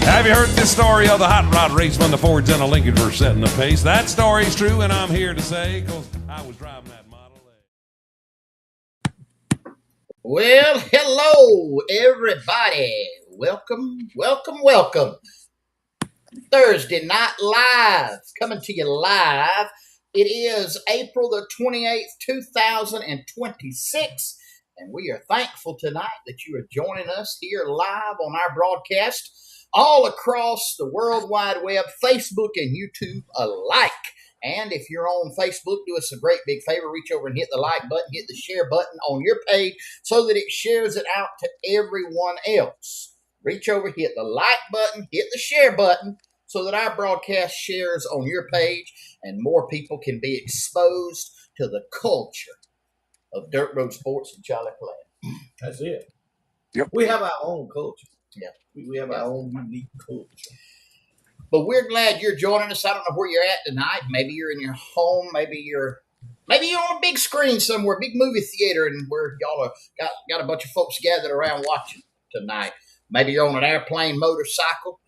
Have you heard this story of the hot rod race when the Fords and the Lincoln were setting the pace? That story's true, and I'm here to say, because I was driving that Model A. Well, hello, everybody. Welcome. Thursday Night Live, coming to you live. It is April the 28th, 2026, and we are thankful tonight that you are joining us here live on our broadcast all across the World Wide Web, Facebook and YouTube alike. And if you're on Facebook, do us a great big favor. Reach over and hit the like button, hit the share button on your page so that it shares it out to everyone else. Reach over, hit the like button, hit the share button so that our broadcast shares on your page and more people can be exposed to the culture of Dirt Road Sports and Charlie Platt. That's it. Yep. We have our own culture. Yeah. We have our own unique culture. But we're glad you're joining us. I don't know where you're at tonight. Maybe you're in your home. Maybe you're on a big screen somewhere, big movie theater, and where y'all are, got a bunch of folks gathered around watching tonight. Maybe you're on an airplane, motorcycle.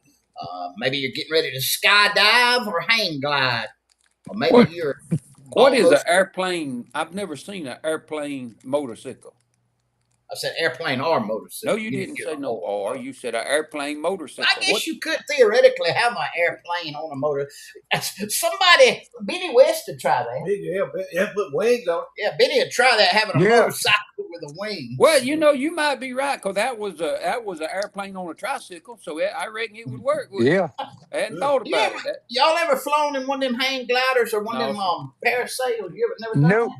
Maybe you're getting ready to skydive or hang glide. Or maybe What is an airplane? I've never seen an airplane motorcycle. I said airplane or motorcycle. No, you didn't say no or. You said an airplane motorcycle. I guess you could theoretically have an airplane on a motor. Somebody, Benny West would try that. Yeah, put wings on it. Yeah, Benny would try that, having a motorcycle with a wing. Well, you might be right, because that was an airplane on a tricycle, so I reckon it would work. Yeah. I hadn't thought about it. Y'all ever flown in one of them hang gliders or one of them parasails? You ever never done that?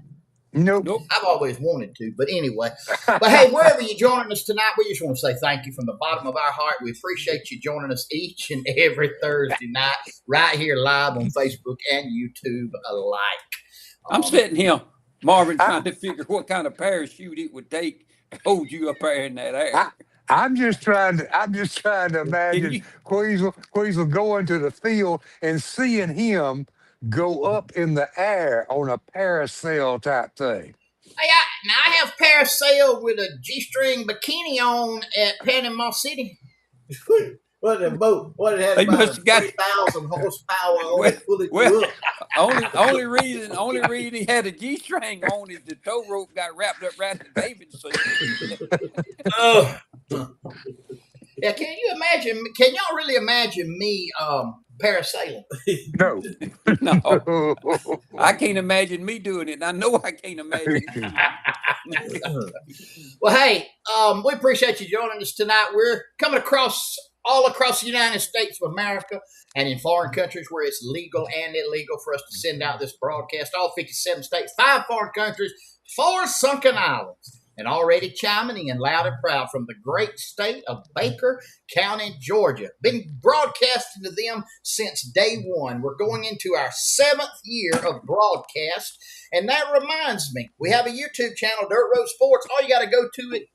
Nope. I've always wanted to, but anyway. But hey, wherever you're joining us tonight, we just want to say thank you from the bottom of our heart. We appreciate you joining us each and every Thursday night right here live on Facebook and YouTube alike. I'm sitting here, Marvin, trying to figure what kind of parachute it would take to hold you up there in that air. I'm just trying to imagine Queasel going to the field and seeing him go up in the air on a parasail type thing. Hey, I have parasailed with a G-string bikini on at Panama City. What a boat! What it had They about must have got 3,000 horsepower on it. Only reason he had a G-string on is the tow rope got wrapped up right in David's suit. Yeah, can you imagine? Can y'all really imagine me parasailing? No. No, I can't imagine me doing it. I know I can't imagine. Well, hey, we appreciate you joining us tonight. We're coming all across the United States of America and in foreign countries where it's legal and illegal for us to send out this broadcast. All 57 states, 5 foreign countries, 4 sunken islands. And already chiming in loud and proud from the great state of Baker County, Georgia. Been broadcasting to them since day one. We're going into our 7th year of broadcast. And that reminds me, we have a YouTube channel, Dirt Road Sports. All you got to go to it,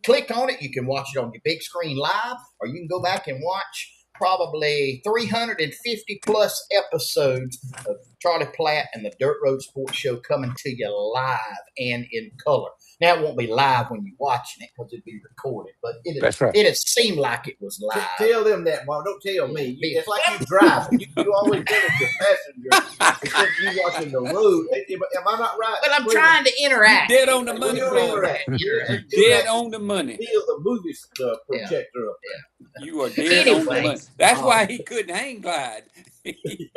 click on it. You can watch it on your big screen live, or you can go back and watch probably 350 plus episodes of Charlie Platt and the Dirt Road Sports Show coming to you live and in color. Now, it won't be live when you're watching it because it'll be recorded, but it seemed like it was live. Tell them that, Mom. Don't tell me. It's like you driving. You always tell it to passengers instead of you watching the road. Am I not right? But I'm trying to interact. You're dead on the money, You're dead on the money. Feel the movie projector up there. You are dead on the money. That's why he couldn't hang glide. He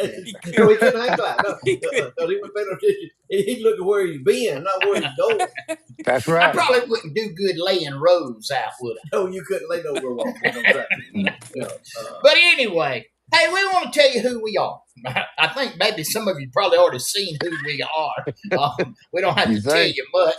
couldn't hang glide. No, he was paying attention. He'd look at where he's been, not where he's going. That's right. I probably wouldn't do good laying roads out, would I? No, you couldn't lay nowhere walking on track. But anyway, Hey, we want to tell you who we are. I think maybe some of you probably already seen who we are. We don't have You to tell think? you much.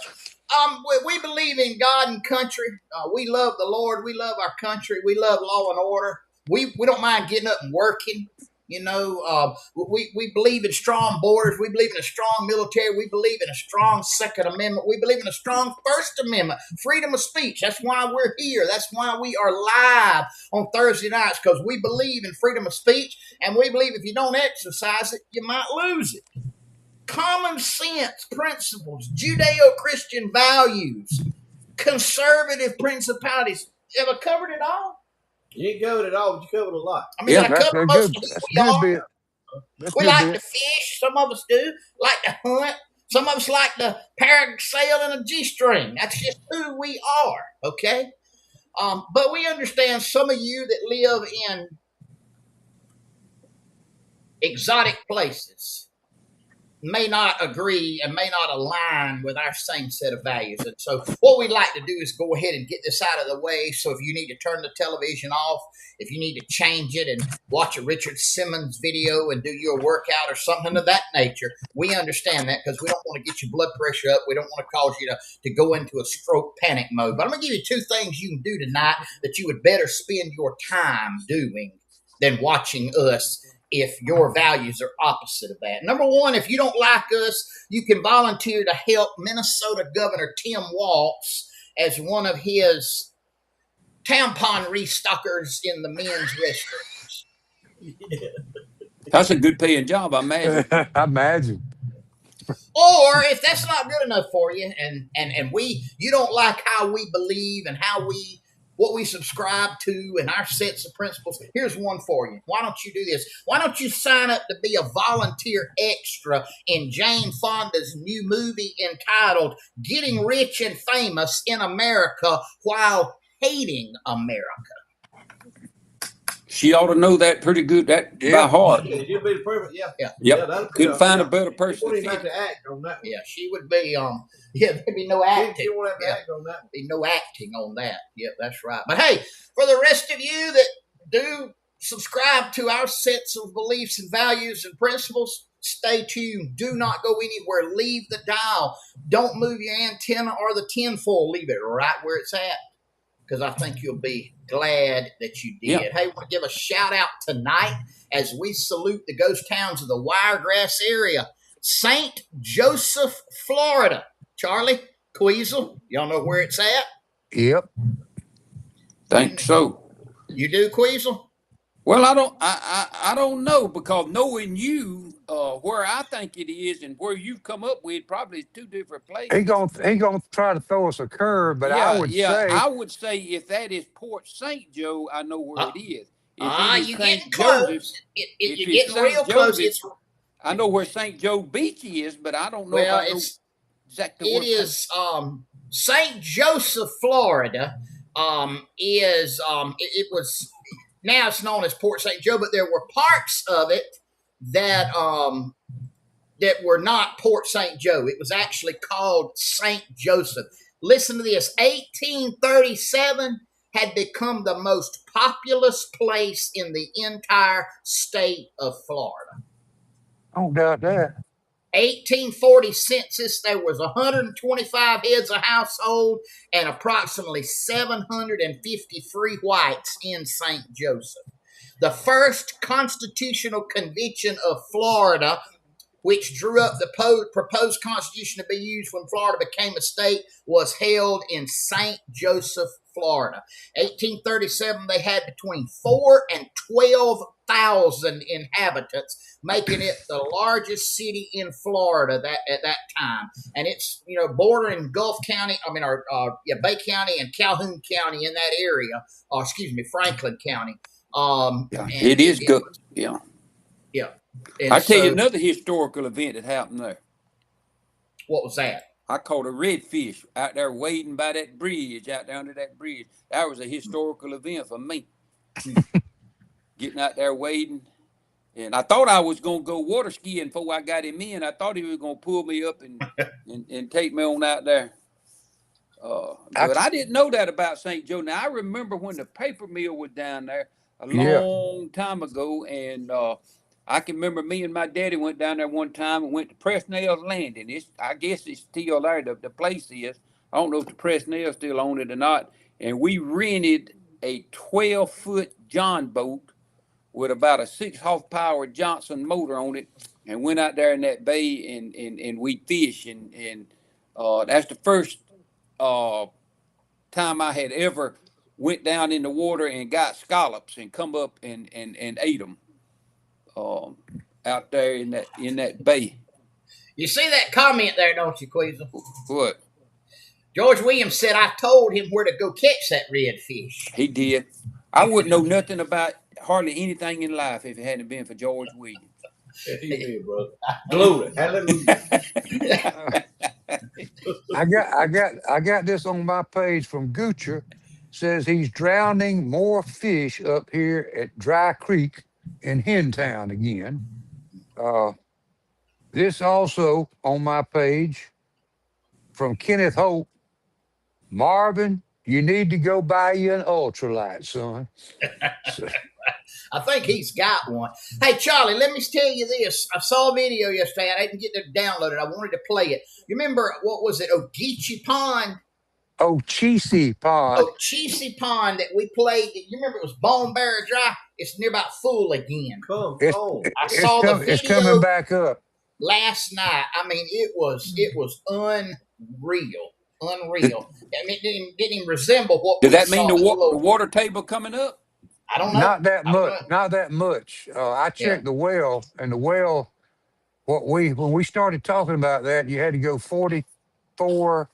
We believe in God and country. We love the Lord. We love our country. We love law and order. We don't mind getting up and working. We believe in strong borders. We believe in a strong military. We believe in a strong Second Amendment. We believe in a strong First Amendment, freedom of speech. That's why we're here. That's why we are live on Thursday nights, because we believe in freedom of speech, and we believe if you don't exercise it, you might lose it. Common sense principles, Judeo-Christian values, conservative principalities. Have I covered it all? You ain't covered it all, but you covered a lot. I mean, I That's covered a most good. of who That's a we good are. bit. That's a We good like to bit. fish. Some of us do. Like to hunt. Some of us like to parasail in a G-string. That's just who we are, okay? But we understand some of you that live in exotic places may not agree and may not align with our same set of values. And so what we'd like to do is go ahead and get this out of the way. So if you need to turn the television off, if you need to change it and watch a Richard Simmons video and do your workout or something of that nature, we understand that, because we don't want to get your blood pressure up. We don't want to cause you to go into a stroke panic mode. But I'm going to give you 2 things you can do tonight that you would better spend your time doing than watching us if your values are opposite of that. Number 1, if you don't like us, you can volunteer to help Minnesota Governor Tim Walz as one of his tampon restockers in the men's restrooms. That's a good paying job, I imagine. I imagine. Or if that's not good enough for you, and you don't like how we believe and what we subscribe to and our sets of principles, here's one for you. Why don't you do this? Why don't you sign up to be a volunteer extra in Jane Fonda's new movie entitled Getting Rich and Famous in America While Hating America? She ought to know that pretty good, that by Yeah. heart. Yeah, you'll be the perfect. Yeah. Yeah. Yep. that'll be Couldn't find a better You person won't to even have fit. to act on that one. Yeah, she would be, there'd be no acting. You won't have to Yeah. act on that one. Be no acting on that. Yep, that's right. But hey, for the rest of you that do subscribe to our sets of beliefs and values and principles, stay tuned. Do not go anywhere. Leave the dial. Don't move your antenna or the tinfoil. Leave it right where it's at, because I think you'll be glad that you did. Yeah. Hey, I want to give a shout out tonight as we salute the ghost towns of the Wiregrass area. St. Joseph, Florida. Charlie, Queasel, y'all know where it's at? Yep. Think so. You do, Queasel? Well, I don't know, because knowing you, where I think it is and where you've come up with probably is 2 different places. He gonna try to throw us a curve, but I would say I would say if that is Port St. Joe, I know where it is. If it is You're St. getting close. Joseph, You're if it's getting St. real close. Joseph, I know where St. Joe Beach is, but I don't know Well, if I know exactly it where is St. Joseph, Florida. It was, now it's known as Port St. Joe, but there were parts of it that were not Port St. Joe. It was actually called St. Joseph. Listen to this. 1837 had become the most populous place in the entire state of Florida. I don't doubt that. 1840 census, there was 125 heads of household and approximately 753 whites in St. Joseph. The first constitutional convention of Florida, which drew up the proposed constitution to be used when Florida became a state, was held in St. Joseph, Florida. 1837, they had between 4,000 and 12,000 inhabitants, making it the largest city in Florida at that time. And it's, bordering Gulf County, Bay County and Calhoun County in that area, Franklin County. it is good. Yeah. Yeah. And I'll tell you another historical event that happened there. What was that? I caught a redfish out there wading by that bridge, out there under that bridge. That was a historical event for me. Getting out there wading. And I thought I was going to go water skiing before I got him in. I thought he was going to pull me up and take me on out there. But I didn't know that about St. Joe. Now, I remember when the paper mill was down there, a Yeah. long time ago, and I can remember me and my daddy went down there one time and went to Presnell's Landing. I guess it's still there. The place is. I don't know if the Presnell still own it or not. And we rented a 12-foot John boat with about a 6 horsepower Johnson motor on it, and went out there in that bay and we fish and that's the first time I had ever went down in the water and got scallops and come up and ate them out there in that bay. You see that comment there, don't you, Queasel? What? George Williams said I told him where to go catch that redfish. He did. I wouldn't know nothing about hardly anything in life if it hadn't been for George Williams. Amen, brother. Glory. Hallelujah. I got this on my page from Goocher. Says he's drowning more fish up here at Dry Creek in Hentown again. This also on my page from Kenneth Hope. Marvin, you need to go buy you an ultralight, son. So, I think he's got one. Hey, Charlie, let me tell you this. I saw a video yesterday. I didn't get to download it. I wanted to play it. You remember, what was it, Ogeechee Pond? Ogeechee Pond. Ogeechee Pond that we played. You remember it was Bone Bear Dry? It's near about full again. Come It's, on. I saw the it's video coming back up. last night. I mean, it was unreal. Unreal. I mean, it didn't even resemble what Does we that mean saw the water table coming up? I don't know. Not that I don't much. know. Not that much. I checked Yeah. the well, and the well. When we started talking about that, you had to go 44,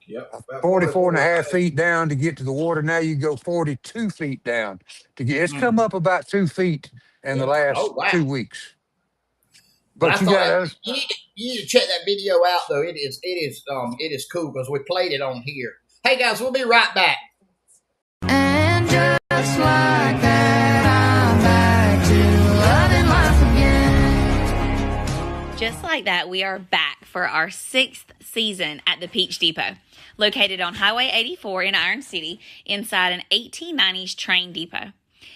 Yep. About 44 and a 44. half feet down to get to the water. Now you go 42 feet down to get. It's Mm. come up about 2 feet in the last Oh, wow. 2 weeks. But I But you thought got you need to check that video out though. It is cool because we played it on here. Hey guys, we'll be right back. And just like that, I'm back to loving life again. Just like that, we are back for our 6th season at the Peach Depot, located on Highway 84 in Iron City, inside an 1890s train depot.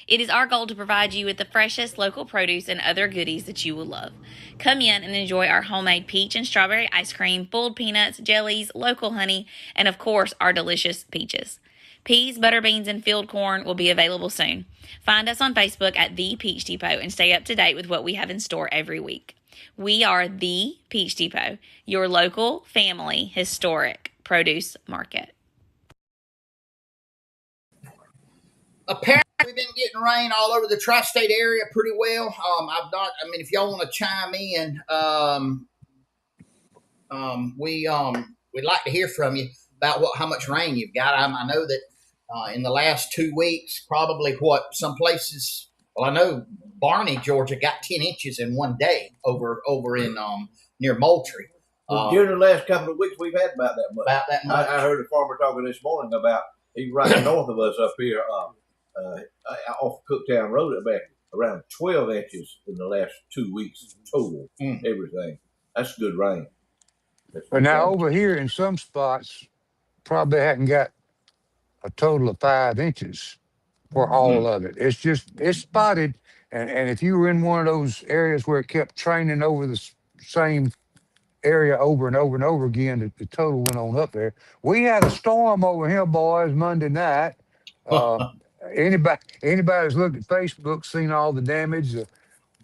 It is our goal to provide you with the freshest local produce and other goodies that you will love. Come in and enjoy our homemade peach and strawberry ice cream, boiled peanuts, jellies, local honey, and of course, our delicious peaches. Peas, butter beans, and field corn will be available soon. Find us on Facebook at The Peach Depot and stay up to date with what we have in store every week. We are The Peach Depot, your local, family, historic produce market. Apparently, we've been getting rain all over the tri-state area pretty well. If y'all want to chime in, we'd like to hear from you about how much rain you've got. I know that in the last 2 weeks, probably some places. Well, I know Barney, Georgia, got 10 inches in one day over in near Moultrie. During the last couple of weeks, we've had about that much. About that much. I heard a farmer talking this morning about he's right north of us up here off Cooktown Road about around 12 inches in the last 2 weeks total. Everything. That's good rain. But now over here in some spots, probably hadn't got a total of 5 inches for all of it. It's spotted. And if you were in one of those areas where it kept training over the same area over and over and over again, the total went on up there. We had a storm over here, boys, Monday night. Anybody that's looked at Facebook, seen all the damage,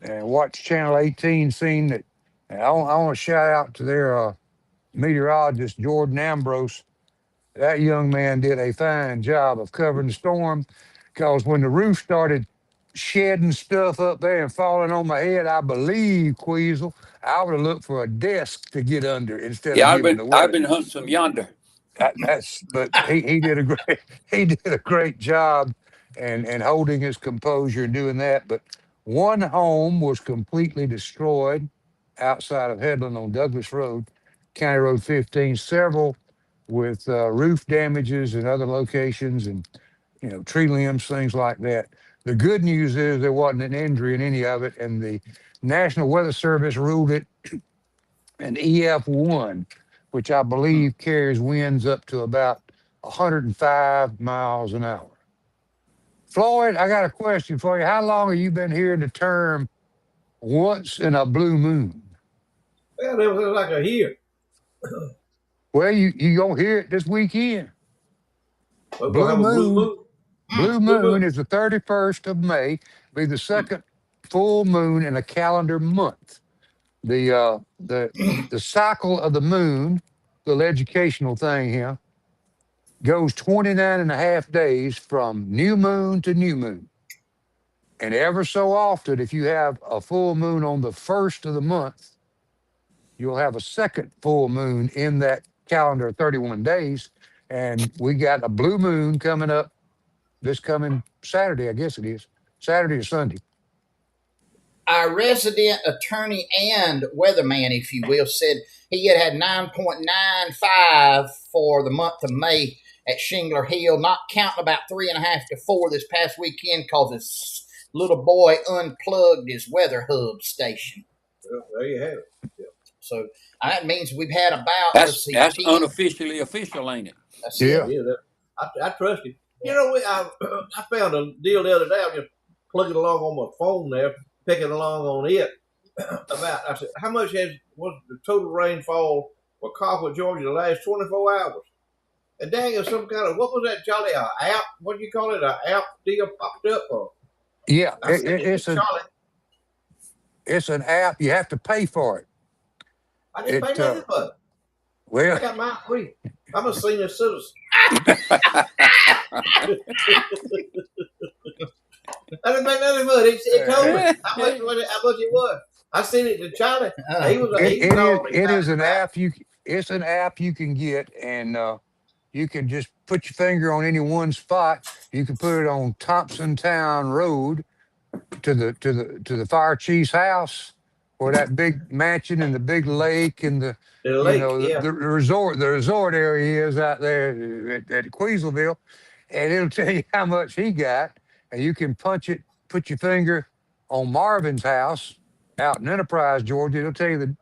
and watched Channel 18, seen that. And I want to shout out to their meteorologist, Jordan Ambrose. That young man did a fine job of covering the storm, because when the roof started shedding stuff up there and falling on my head, I believe, Queasel, I would have looked for a desk to get under instead Yeah, of getting the I've weather. been hunting some yonder. But he did a great job and holding his composure and doing that. But one home was completely destroyed outside of Headland on Douglas Road, County Road 15. Several with roof damages and other locations, and tree limbs, things like that. The good news is there wasn't an injury in any of it, and the National Weather Service ruled it an EF1, which I believe carries winds up to about 105 miles an hour. Floyd, I got a question for you. How long have you been hearing the term once in a blue moon? Well, it was like a year. Well, you gonna hear it this weekend. We're gonna Blue have a blue moon. moon. Blue Blue moon. moon is the 31st of May. Be the second full moon in a calendar month. The cycle of the moon, little educational thing here, goes 29 and a half days from new moon to new moon. And ever so often, if you have a full moon on the first of the month, you'll have a second full moon in that calendar of 31 days. And we got a blue moon coming up this coming Saturday, I guess it is. Saturday or Sunday. Our resident attorney and weatherman, if you will, said he had 9.95 for the month of May at Shingler Hill, not counting about 3.5 to 4 this past weekend because his little boy unplugged his weather hub station. Well, there you have it. Yeah. So that means we've had about, That's 10. unofficially official, ain't it? That's Yeah. it. Yeah, I trust him. You know, I found a deal the other day. I was just plugging along on my phone there, picking along on it. I said, how much was the total rainfall for Coppell, Georgia, the last 24 hours? And dang, it was some kind of, what was that, Charlie? App? What do you call it? An app deal popped up? Or Yeah, I said, Charlie, it's an app. You have to pay for it. I didn't pay nothing for it. I Well, got mine free. I'm a senior citizen. I didn't pay nothing for it. It told me how much it was. I sent it to Charlie. He was it is an app it's an app you can get, and you can just put your finger on any one spot. You can put it on Thompson Town Road to the fire chief's house, or that big mansion and the big lake and the lake, the resort area is out there at Queasville, and it'll tell you how much he got, and you can put your finger on Marvin's house out in Enterprise, Georgia. It'll tell you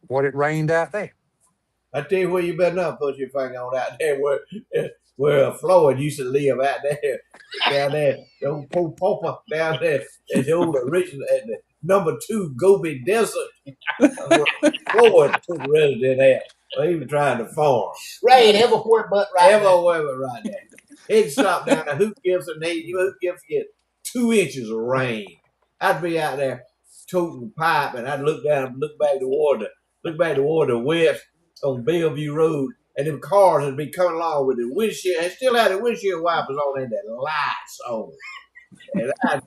what it rained out there. I tell you where you better not put your finger on out there where Floyd used to live out there, down there, the old poor pauper down there at the old original at the #2 Gobi Desert. Floyd took resident at. Well, he was trying to farm. Rain everywhere but everywhere but right there. He'd stop down there. Who gives you 2 inches of rain? I'd be out there toting the pipe, and I'd look down and look back toward the west on Bellevue Road, and them cars would be coming along with the windshield. They still had the windshield wipers on and the lights on. And I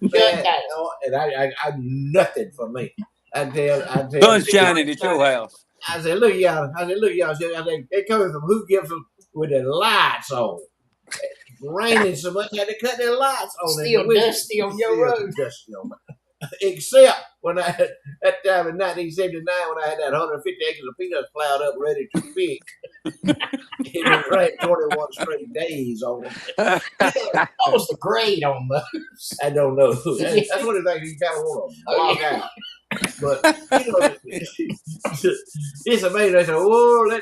nothing for me. I tell Sun's shining at your house. I said, look, y'all. I said, they coming from Who Gives Them with the lights on. It's raining so much, had to cut their lights on. Still dusty on your road. Dusty on except when that time in 1979 when I had that 150 acres of peanuts plowed up ready to pick. It was rained 21 straight days on them. What was the grade on those? I don't know. That's one of the things you kind of want to block out. But it's amazing. I said, "Oh,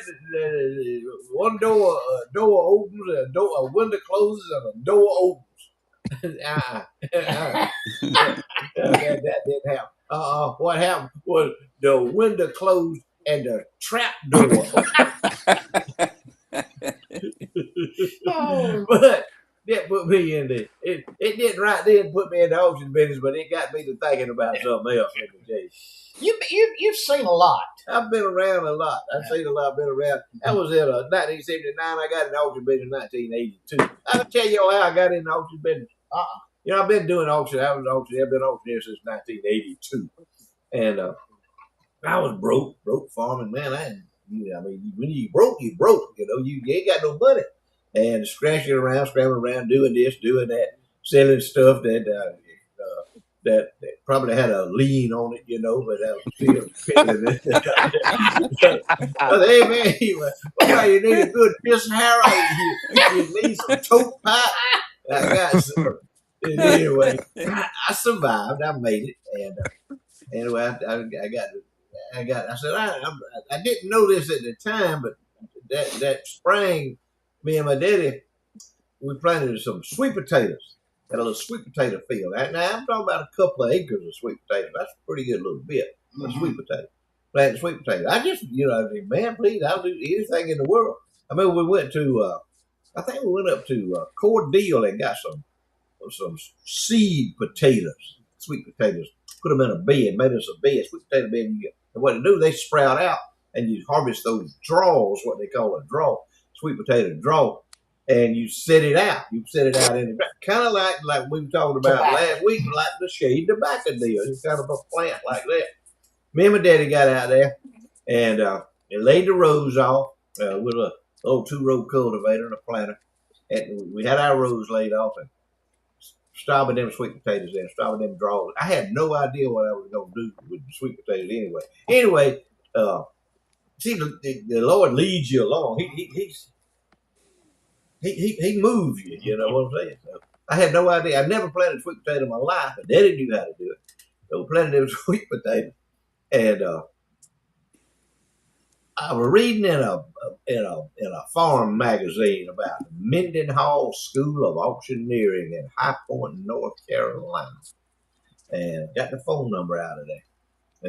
one door opens, a window closes, and a door opens." That didn't happen. What happened was the window closed and the trap door opened. But that put me in the it didn't right then put me in the auction business, but it got me to thinking about something else. You've seen a lot. I've been around a lot. I've seen a lot. Been around. That was in 1979. I got in the auction business in 1982. I'll tell you how I got in the auction business. You know, I've been doing auction. I've been auctioneer since 1982, and I was broke farming. Man, when you broke, you broke. You know, you ain't got no money, and scratching around, scrambling around, doing this, doing that, selling stuff that probably had a lien on it, you know, but I was still picking it. But hey, man, you need a good piss harrow. You need some tote pipe. I got some. Anyway, I survived. I made it, and anyway, I said I didn't know this at the time, but that spring, me and my daddy, we planted some sweet potatoes. had a little sweet potato field. Now I'm talking about a couple of acres of sweet potatoes. That's a pretty good little bit of sweet potato. Planting sweet potato. I just, I said, man, please, I'll do anything in the world. I mean, we went to, I think we went up to Cordele and got some seed potatoes, sweet potatoes. Put them in a bed, made us a bed, sweet potato bed. And what they do, they sprout out, and you harvest those draws, what they call a draw, sweet potato draw, and you set it out. You set it out in the ground, kind of like we were talking about last week, like the shade tobacco deal. It's kind of a plant like that. Me and my daddy got out there and laid the rows off with a old 2-row cultivator and a planter. And we had our rows laid off and started them sweet potatoes in, started them draws. I had no idea what I was going to do with the sweet potatoes anyway. Anyway, see, the Lord leads you along. He moves you, you know what I'm saying? So I had no idea. I never planted sweet potato in my life, but Daddy knew how to do it. So we planted them sweet potatoes. And I was reading in a farm magazine about the Mendenhall School of Auctioneering in High Point, North Carolina, and got the phone number out of there.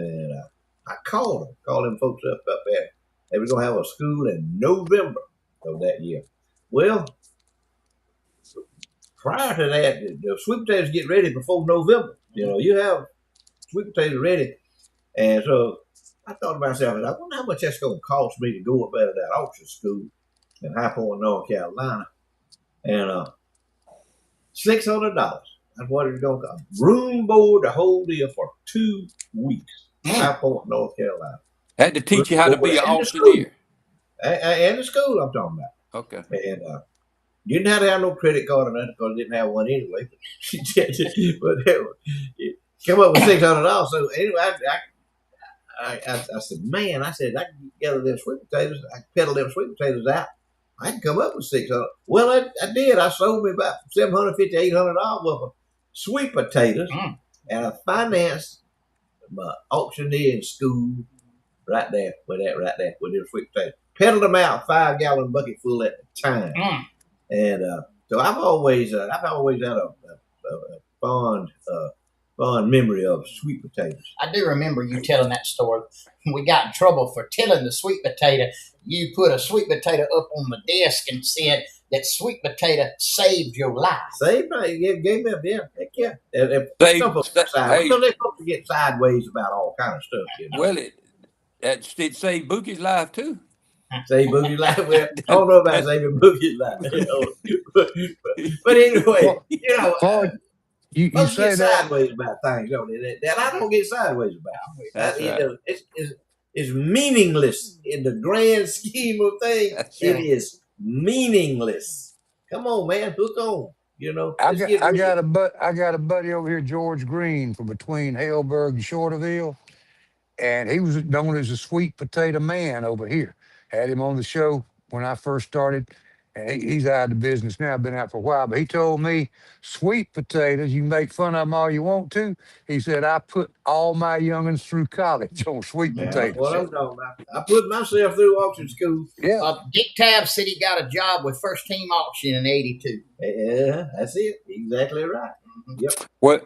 And I called them folks up there. They were going to have a school in November of that year. Well, prior to that, the sweet potatoes get ready before November. You have sweet potatoes ready. And so I thought to myself, I wonder how much that's going to cost me to go up there to that auction school in High Point, North Carolina. And $600. That's what it's going to cost. Room board the whole deal for 2 weeks. High Point, North Carolina. Had to teach you how to be an auctioneer. And the school I'm talking about. Okay. And you didn't have to have no credit card or nothing because I didn't have one anyway. But come up with $600. So anyway, I said, man, I can gather them sweet potatoes. I can peddle them sweet potatoes out. I can come up with $600. Well, I did. I sold me about $750, $800 worth of sweet potatoes, and I financed my auctioneering school right there with them sweet potatoes. Peddled them out 5-gallon bucket full at the time, and so I've always had a fond memory of sweet potatoes. I do remember you telling that story. We got in trouble for telling the sweet potato. You put a sweet potato up on the desk and said that sweet potato saved your life. Saved me, gave me a bit. Heck yeah. Hey, because they're supposed to get sideways about all kind of stuff. Well, it saved Boogie's life too. Save Boogie's life. Well, I don't know about saving Boogie's life. But anyway, Claude, you folks say get that. sideways about things, don't they? That I don't get sideways about. That's right. It's meaningless in the grand scheme of things. It is meaningless. Come on, man, hook on. I got a buddy over here, George Green, from between Haleburg and Shorterville, and he was known as a sweet potato man over here. Had him on the show when I first started, and he's out of the business now. Been out for a while, but he told me sweet potatoes. You can make fun of them all you want to. He said I put all my youngins through college on sweet potatoes. What I'm talking about. I put myself through auction school. Yeah. Dick Tabb said he got a job with First Team Auction in '82. Yeah, that's it. Exactly right. Yep. Well,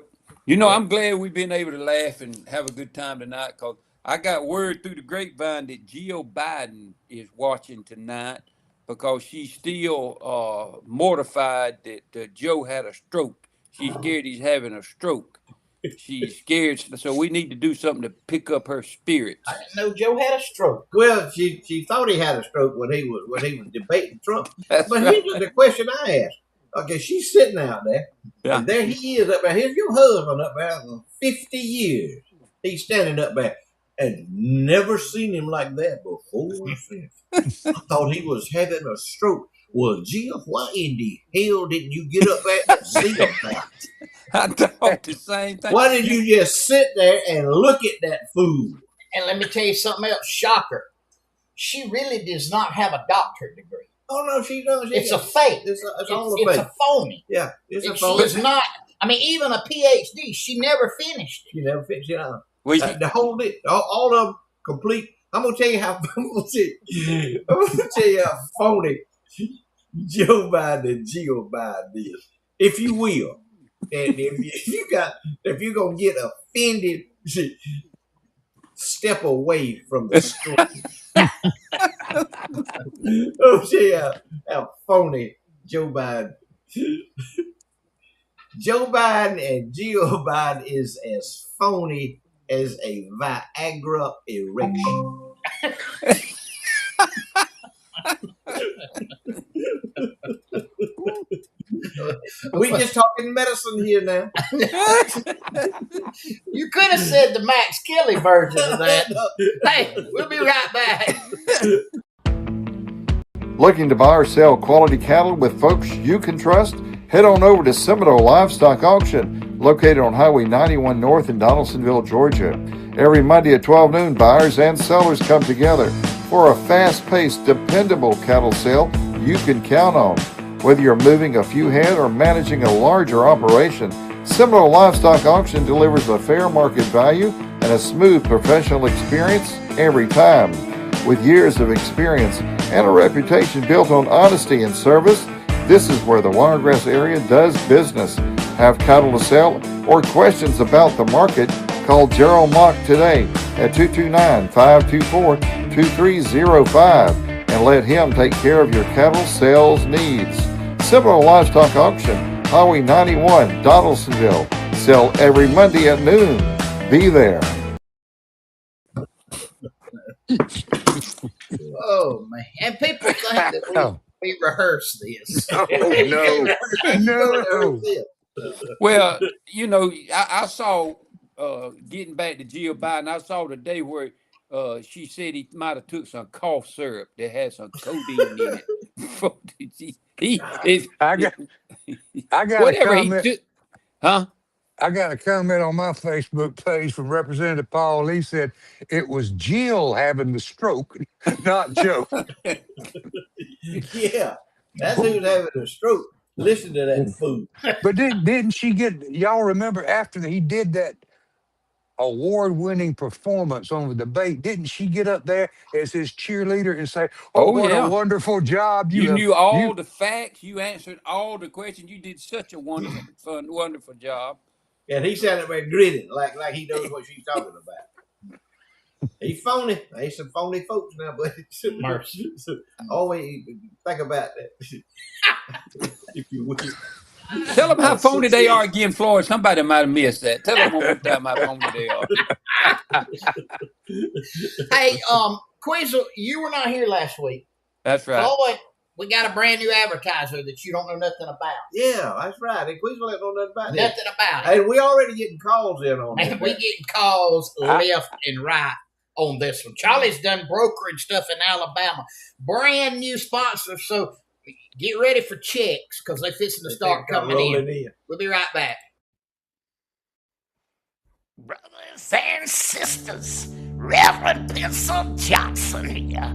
I'm glad we've been able to laugh and have a good time tonight because I got word through the grapevine that Jill Biden is watching tonight because she's still mortified that Joe had a stroke. She's scared he's having a stroke. She's scared, so we need to do something to pick up her spirits. I didn't know Joe had a stroke. Well, she thought he had a stroke when he was debating Trump. That's but right. Here's the question I asked. Okay, she's sitting out there, and there he is up there. Here's your husband up there for 50 years. He's standing up there, and never seen him like that before. I thought he was having a stroke. Well, Jill, why in the hell didn't you get up there and see him? I thought the same thing. Why did you just sit there and look at that fool? And let me tell you something else, shocker. She really does not have a doctorate degree. Oh, no, she doesn't. It's a fake. It's all a fake. It's a phony. Yeah, it's a She phony. is not. I mean, even a PhD, she never finished. She never finished it out. Well, The whole thing, all of them complete. I'm gonna tell you how. I'm gonna tell you how phony Joe Biden and Jill Biden is, if you will. And if you're gonna get offended, step away from the street. Oh, see how phony Joe Biden. Joe Biden and Jill Biden is as phony as a Viagra erection. We just talking medicine here now. You could have said the Max Kelly version of that. Hey, we'll be right back. Looking to buy or sell quality cattle with folks you can trust? Head on over to Seminole Livestock Auction, located on Highway 91 North in Donaldsonville, Georgia. Every Monday at 12 noon, buyers and sellers come together for a fast-paced, dependable cattle sale you can count on. Whether you're moving a few head or managing a larger operation, Seminole Livestock Auction delivers a fair market value and a smooth professional experience every time. With years of experience and a reputation built on honesty and service, this is where the Wiregrass area does business. Have cattle to sell or questions about the market? Call Gerald Mock today at 229-524-2305 and let him take care of your cattle sales needs. Seminole Livestock Auction, Highway 91, Donaldsonville. Sell every Monday at noon. Be there. Oh man! And people think that we rehearse this. Oh, no. Well, you know, I saw, getting back to Jill Biden, I saw the day where she said he might have took some cough syrup that had some codeine in it. I got a whatever he comment. took, huh? I got a comment on my Facebook page from Representative Paul. He said it was Jill having the stroke, not Joe. Yeah, that's who's having a stroke. Listen to that fool. But didn't she get? Y'all remember after he did that award-winning performance on the debate? Didn't she get up there as his cheerleader and say, "Oh, what yeah. a wonderful job You have, knew all the facts. You answered all the questions. You did such a wonderful job." And he sounded like grinning, like he knows what she's talking about. He's phony. He's some phony folks now, but always think about that. If you will. Tell them how phony they are again, Floyd. Somebody might have missed that. Tell them one more time how phony they are. Hey, Quizzle, you were not here last week. That's right. Floyd, we got a brand new advertiser that you don't know nothing about. Yeah, that's right. And Queens don't know nothing about that. Nothing about it. Hey, we already getting calls in on And that. we getting calls left and right on this one. Charlie's done brokerage stuff in Alabama. Brand new sponsor, so get ready for checks because they're fixing to start coming in. We'll be right back. Brothers and sisters, Reverend Pencil Johnson here.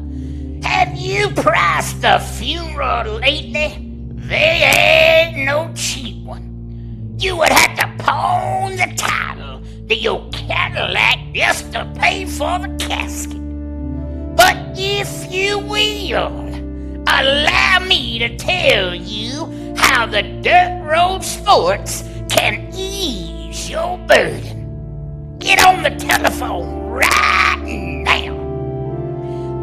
Have you priced a funeral lately? They ain't no cheap one. You would have to pawn the title to your Cadillac just to pay for the casket. But if you will, allow me to tell you how the dirt road sports can ease your burden. Get on the telephone right now.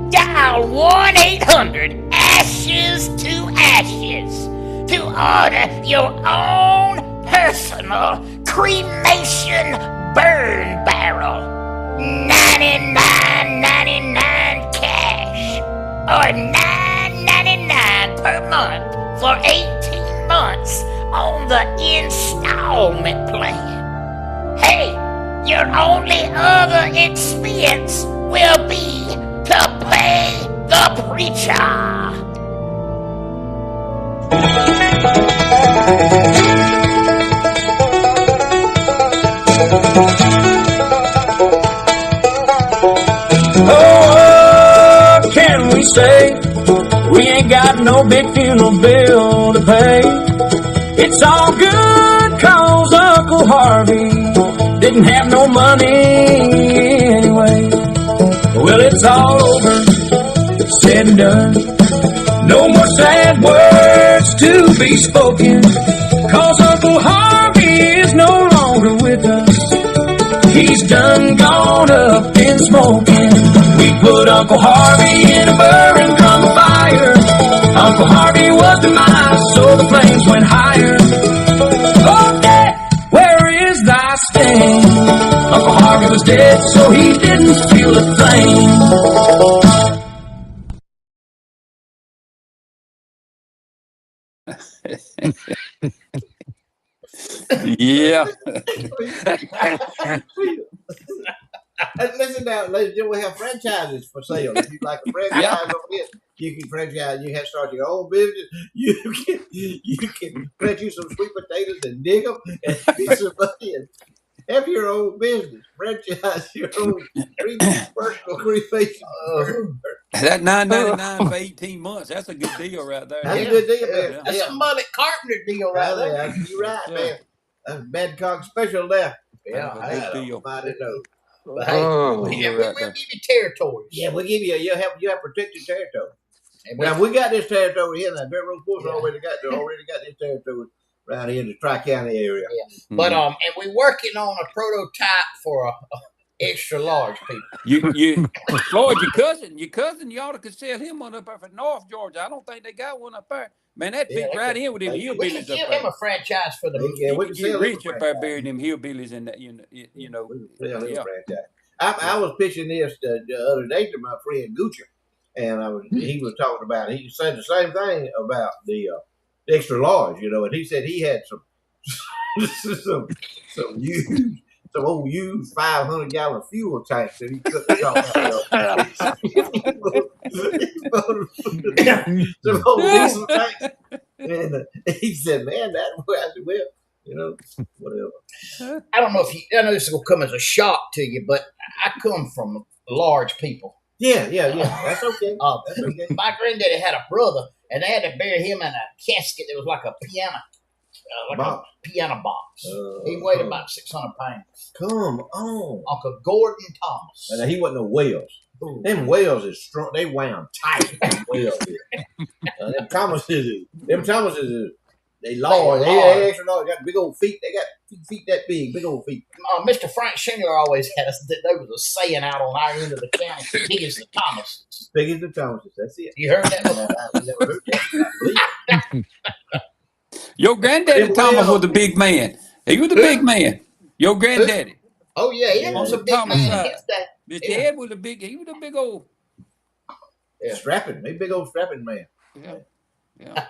Dial 1-800-ASHES-to-ASHES to order your own personal cremation burn barrel. $99.99 cash or $9.99 per month for 18 months on the installment plan. Hey, your only other expense will be to pay the preacher. Oh, what can we say? We ain't got no big funeral bill to pay. It's all good 'cause Uncle Harvey didn't have no money anyway. Well, it's all over, said and done. No more sad words to be spoken. 'cause Uncle Harvey is no longer with us. He's done gone up in smoking. We put Uncle Harvey in a burning drum of fire. Uncle Harvey was demised, so the flames went higher. Oh, death, where is thy sting? Uncle Harvey was dead, so he didn't feel a thing. Yeah. Listen now, ladies and gentlemen, we have franchises for sale. If you'd like a franchise over here, you can franchise. You can start your own business. You can plant you some sweet potatoes and dig them and get some money and have your own business. Franchise your own personal cremation. That $9.99 for 18 months. That's a good deal right there. That's a good deal, man. Yeah. That's a Mullet Carpenter deal right there. You're right, Yeah. man. That's Badcock special there. Yeah, That's a good deal. I didn't know. But hey, Oh. yeah, right we'll there. give you territories. Yeah, we'll give you. You have protected territory. And Now we got this territory here. Now Dirt Road Sports already got this territory right here in the Tri-County area. But and we're working on a prototype for a extra large people. You Floyd, your cousin, you ought to could sell him one up there for North Georgia. I don't think they got one up there. Man, that fit they right could- in with them We can hillbillies up give him there. a franchise for the Yeah, we You can get sell rich him a up there franchise. burying them hillbillies in that, you know. We can sell him a Yeah. franchise. I was pitching this the other day to my friend Gucci, and he was talking about. He said the same thing about the extra large, and he said he had some old used 500-gallon fuel tanks that he couldn't talk about. Some old diesel tanks, and he said, "Man, that I said, well, whatever." I don't know I know this is gonna come as a shock to you, but I come from large people. Yeah. That's okay. That's okay. My granddaddy had a brother, and they had to bury him in a casket that was like a piano, Box. a piano box. He weighed about 600 pounds. Come on. Uncle Gordon Thomas. And he wasn't no whales. Them whales is strong. They wound tight. Them whales is. Them Thomases is they large. They extra large. Got big old feet. They got feet that big. Big old feet. Mr. Frank Schindler always had us. There was a saying out on our end of the county. Big as the Thomases. Big as the Thomases. That's it. You heard that? I never heard that. Your granddaddy Thomas was a big man. He was a big man. Your granddaddy. Oh yeah, he was a big Thomas man. side. His dad. Mr. Ed was a big old. Strapping. Big old strapping man. Yeah.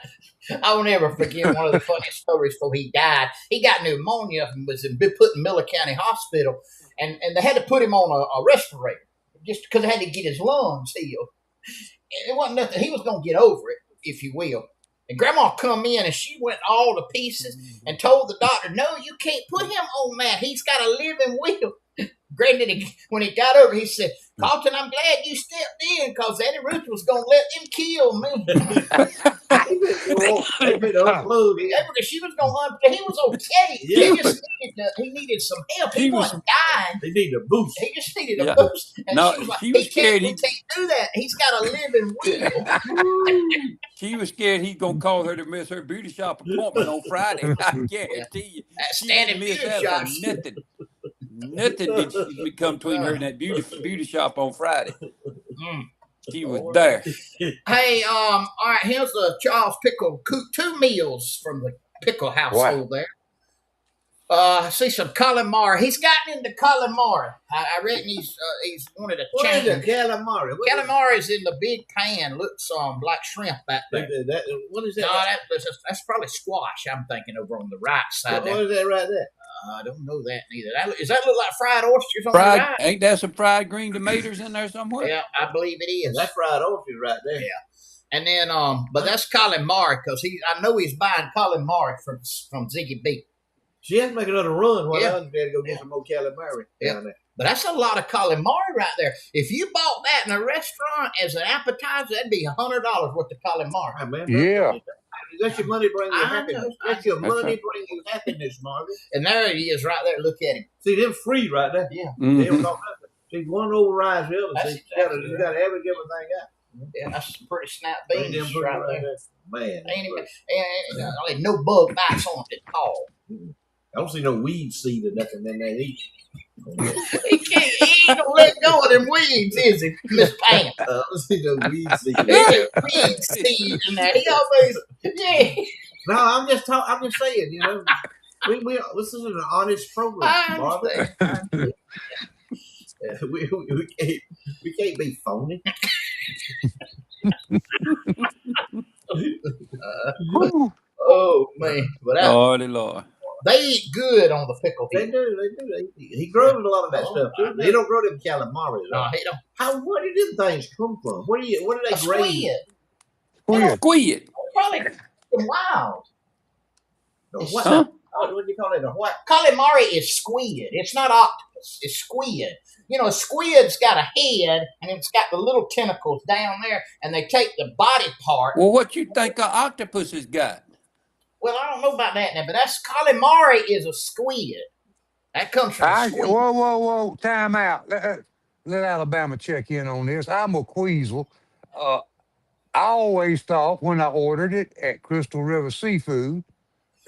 I will never forget one of the funniest stories before he died. He got pneumonia and was put in Miller County Hospital, and they had to put him on a respirator just because they had to get his lungs healed. And it wasn't nothing. He was going to get over it, if you will. And Grandma come in and she went all to pieces and told the doctor, "No, you can't put him on that. He's got a living will." Granddaddy, when he got over, he said, "Carlton, I'm glad you stepped in because Eddie Ruth was going to let them kill me." They been unloaded. Yeah, because she was going to, he was okay. Yeah. He needed some help. He wasn't dying. They need a boost. He just needed Yeah. a boost. And No, she was like, she was he scared can't do that. He's got a living will. She was scared he's gonna call her to miss her beauty shop appointment on Friday. I guarantee you. That She standing didn't miss beauty that shop. for nothing. Nothing did she come between her and that beauty shop on Friday. She was there. Hey, all right, here's the Charles Pickle 2 meals from the Pickle household there. I see some calamari. He's gotten into calamari. I reckon he's wanted to What is change. a calamari? Calamari is in the big pan. Looks like shrimp back there. What is that? No, that's probably squash. I'm thinking over on the right side What there. is that right there? I don't know that neither. Does that look like fried oysters on the Fried, right? ain't there some fried green tomatoes in there somewhere? Yeah, I believe it is. That's fried oysters right there. Yeah. And then, but that's calamari because I know he's buying calamari from Ziggy B. She has to make another run while Yeah. the other dad go get some more calamari down there. But that's a lot of calamari right there. If you bought that in a restaurant as an appetizer, that'd be $100 worth of calamari. Right, man. Yeah. Let your money bring you I happiness. know. Let your That's money right. bring you happiness, Marvin. And there he is right there. Look at him. See, them free right there. Yeah. They don't Mhm. cost nothing. See, one overrides the other. That's See, you got to exactly average everything out. Yeah, that's some pretty snap Ain't beans them right pretty there. Man, And no bug bites on it at all. I don't see no weed seed or nothing in there either. He ain't gonna let go of them weeds, is he, Miss Pam? I don't see no weed seed. There's a weed seed in there. He always, yeah. No, I'm just saying, we this is an honest program, I Marvin. understand. We can't be phony. Whew. Oh man, but Lord. they eat good on the pickle They head. do. He grows a lot of that stuff too. They don't grow them calamari. No, he don't. Where did them things come from? Where do they A graze? squid. Squid. Squid. Probably wild. What? Huh? What do you call it? A what? Calamari is squid. It's not octopus. It's squid. A squid's got a head and it's got the little tentacles down there, and they take the body part. Well, what you think an octopus has got? Well, I don't know about that now, but that's calamari is a squid. That comes from a squid. Whoa. Time out. Let Alabama check in on this. I'm a Queasel. I always thought when I ordered it at Crystal River Seafood,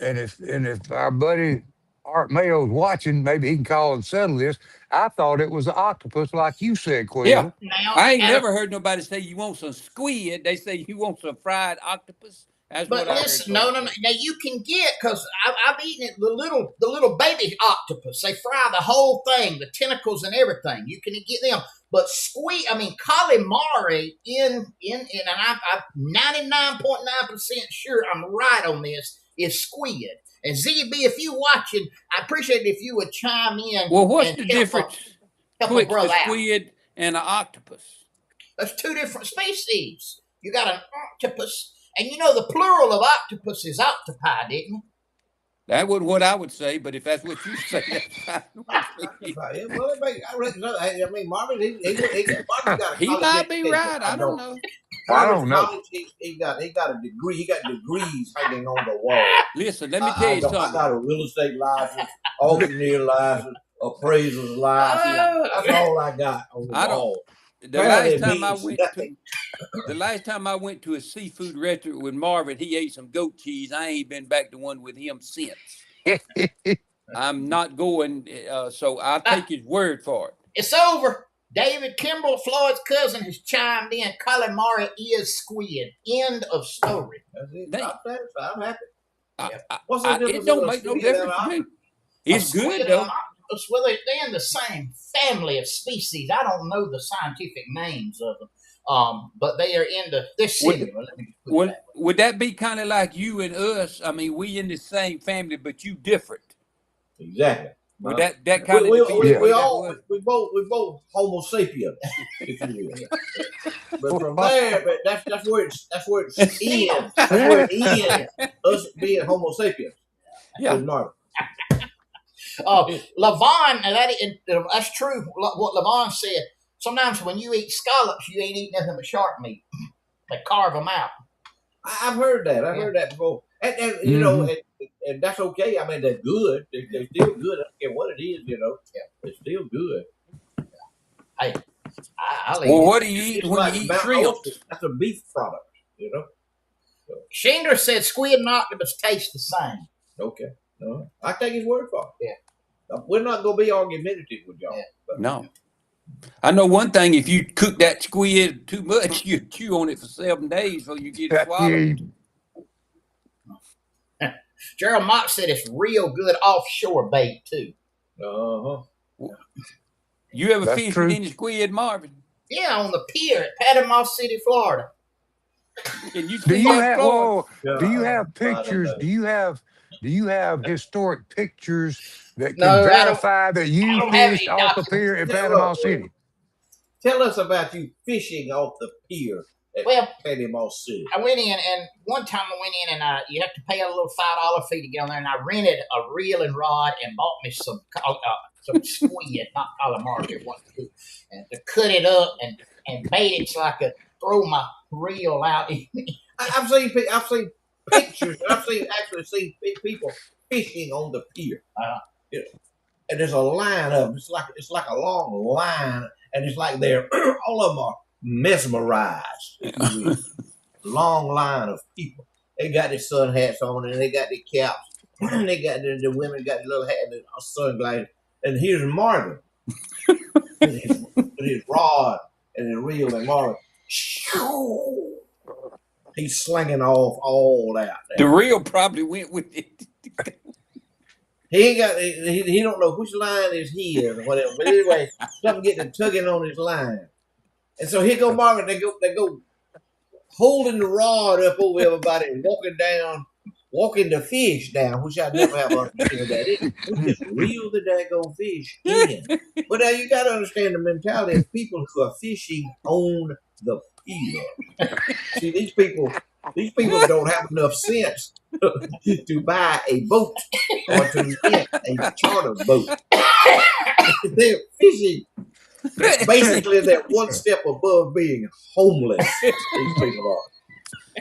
and if our buddy Art Mayo's watching, maybe he can call and settle this. I thought it was an octopus, like you said, Yeah. Queasel. Now, I ain't never heard nobody say you want some squid. They say you want some fried octopus. That's but what listen, I heard. no. Now you can get, because I've eaten it. The little baby octopus. They fry the whole thing, the tentacles and everything. You can get them. But calamari and I'm 99.9% sure I'm right on this, is squid. And ZB, if you watching, I appreciate it if you would chime in. Well, what's and the help difference help a between a brother out. squid and an octopus? That's two different species. You got an octopus, and the plural of octopus is octopi, didn't you? That wasn't what I would say, but if that's what you say, that's fine. Well, I reckon. I mean, Marvin, Marvin's got a He college might be education. right. I don't know. I don't Marvin's know. college, he got a degree. He got degrees hanging on the wall. Listen, let me tell you I something. got a real estate license, auctioneer license, appraiser's license. That's all I got on the wall. The last time I went to a seafood restaurant with Marvin, he ate some goat cheese. I ain't been back to one with him since. I'm not going, so I'll take his word for it. It's over. David Kimball, Floyd's cousin, has chimed in. Calamari is squid. End of story. That's it. I'm happy. What's the difference? It don't make no difference to me. It's good though. Well, they're in the same family of species. I don't know the scientific names of them, but they are they're similar. Would that be kind of like you and us? I mean, we in the same family, but you different. Exactly. Would that kind of we both Homo sapiens, if you will. But from there, that's where it ends. That's where it ends. Us being Homo sapiens. Yeah. Levon, that's true. What Levon said. Sometimes when you eat scallops, you ain't eating nothing but shark meat. They carve them out. I've heard that. I've heard that before. And and that's okay. I mean, they're good. They're still good. I don't care what it is. They're still good. Hey, what do you eat when you eat shrimp? That's a beef product. So. Shingler said squid and octopus taste the same. Okay. No, I take his word for it. Yeah. We're not going to be argumentative with y'all. Yeah. No. I know one thing. If you cook that squid too much, you chew on it for 7 days before you get it swallowed. Gerald Mock said it's real good offshore bait, too. You ever fished with any squid, Marvin? Yeah, on the pier at Panama City, Florida. Can you do you have pictures? Do you have historic pictures that can verify that you fished off the pier at Panama City? Tell us about you fishing off the pier at Panama City. I went in, and one time I went in, and you have to pay a little $5 fee to get on there, and I rented a reel and rod and bought me some squid, not calamari, and to cut it up and bait it so I could throw my reel out. I've seen pictures. I've actually seen people fishing on the pier, and there's a line of them. It's like a long line, and it's like all of them are mesmerized, if you will. Long line of people. They got their sun hats on and they got their caps. And they got the women got the little hat and the sunglasses. And here's Marvin with his rod and his reel, and Marvin, he's slinging off all out there. The reel probably went with it. He ain't got. He don't know which line is his or whatever. But anyway, something getting tugging on his line, and so here go Marvin. They go holding the rod up over everybody and walking the fish down, which I never have understood that. We just reel the daggone fish in. But now you got to understand the mentality of people who are fishing on the pier. See, these people don't have enough sense to buy a boat or to get a charter boat. They're fishing. Basically, they're one step above being homeless. These people are.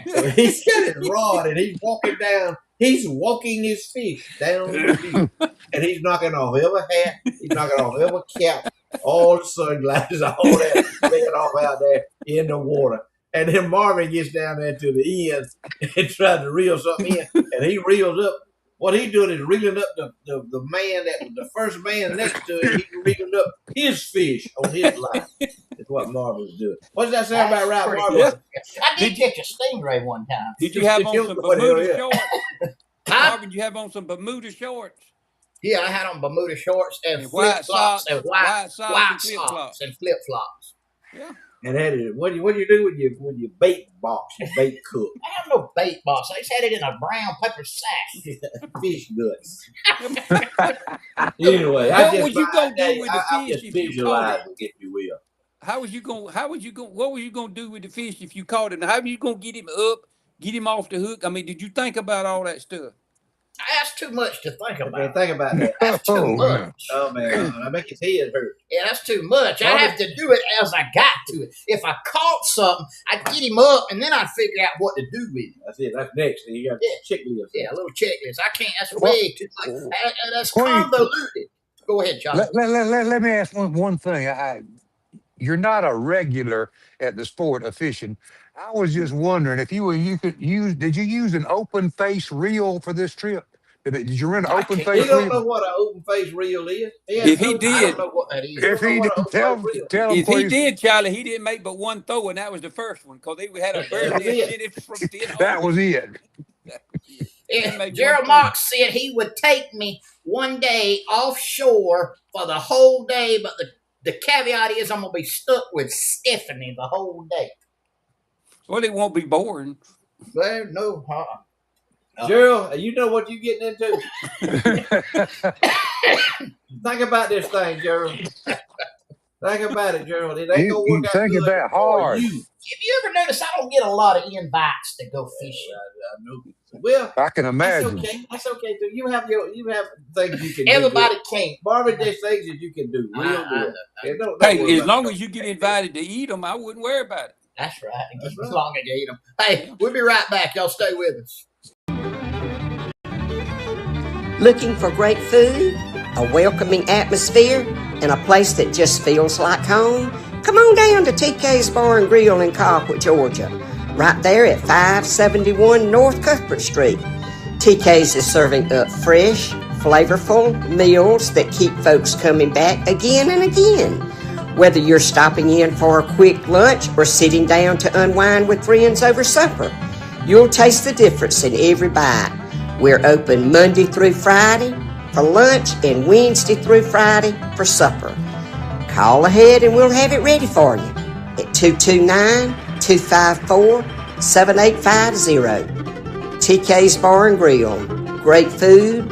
So he's got his rod and he's walking down. He's walking his fish down the field, and he's knocking off every hat. He's knocking off every cap, all the sunglasses, all that, taking off out there in the water. And then Marvin gets down there to the end and tries to reel something in, and he reels up. What he's doing is reeling up the man that was the first man next to him. He's reeling up his fish on his line. That's what Marvin's doing. What does that sound about right, Marvin? I did catch a stingray one time. Did you have on some Bermuda shorts? Marvin, you have on some Bermuda shorts? Yeah, I had on Bermuda shorts and white flip-flops socks and white socks and flip-flops. Yeah. And that is, what do you do with your bait box, your bait cook? I have no bait box. I just had it in a brown paper sack. Fish guts. Anyway, what would you gonna do with the fish if you caught it? If you will. What was you gonna do with the fish if you caught it? How were you gonna get him up, get him off the hook? I mean, did you think about all that stuff? That's too much to think about. Okay, think about that. That's too much. Oh man, I make his head hurt. Yeah, that's too much. I have to do it as I got to it. If I caught something, I'd get him up and then I'd figure out what to do with him. That's it. That's next. You got a checklist. Yeah, a little checklist. I can't. That's way too much. That's convoluted. Go ahead, John. Let me ask one thing. You're not a regular at the sport of fishing. I was just wondering if did you use an open face reel for this trip? Did you rent an open face reel? He don't know what an open face reel is. If he did, I don't know what that is. If he did, tell him, if please. he did, Charlie, he didn't make but one throw, and that was the first one because they had a bird that hit it from 10 That was it. Gerald Marks said he would take me one day offshore for the whole day, but the caveat is I'm going to be stuck with Stephanie the whole day. Well, it won't be boring. Well, no. Gerald, you know what you're getting into. Think about this thing, Gerald. Think about it, Gerald. It ain't gonna work out think good about hard. Have you ever noticed I don't get a lot of invites to go fishing? I know. Well, I can imagine. That's okay. So you have things you can Everybody do. can't. Marvin, there's things that you can do real good. Don't Hey, worry as about long it. as you get invited to eat them, I wouldn't worry about it. That's right. As long as you eat them. Hey, we'll be right back. Y'all stay with us. Looking for great food, a welcoming atmosphere, and a place that just feels like home? Come on down to TK's Bar and Grill in Colquitt, Georgia, right there at 571 North Cuthbert Street. TK's is serving up fresh, flavorful meals that keep folks coming back again and again. Whether you're stopping in for a quick lunch or sitting down to unwind with friends over supper, you'll taste the difference in every bite. We're open Monday through Friday for lunch and Wednesday through Friday for supper. Call ahead and we'll have it ready for you at 229-254-7850. TK's Bar and Grill. Great food,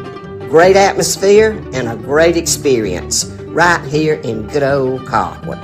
great atmosphere, and a great experience right here in good old Colquitt.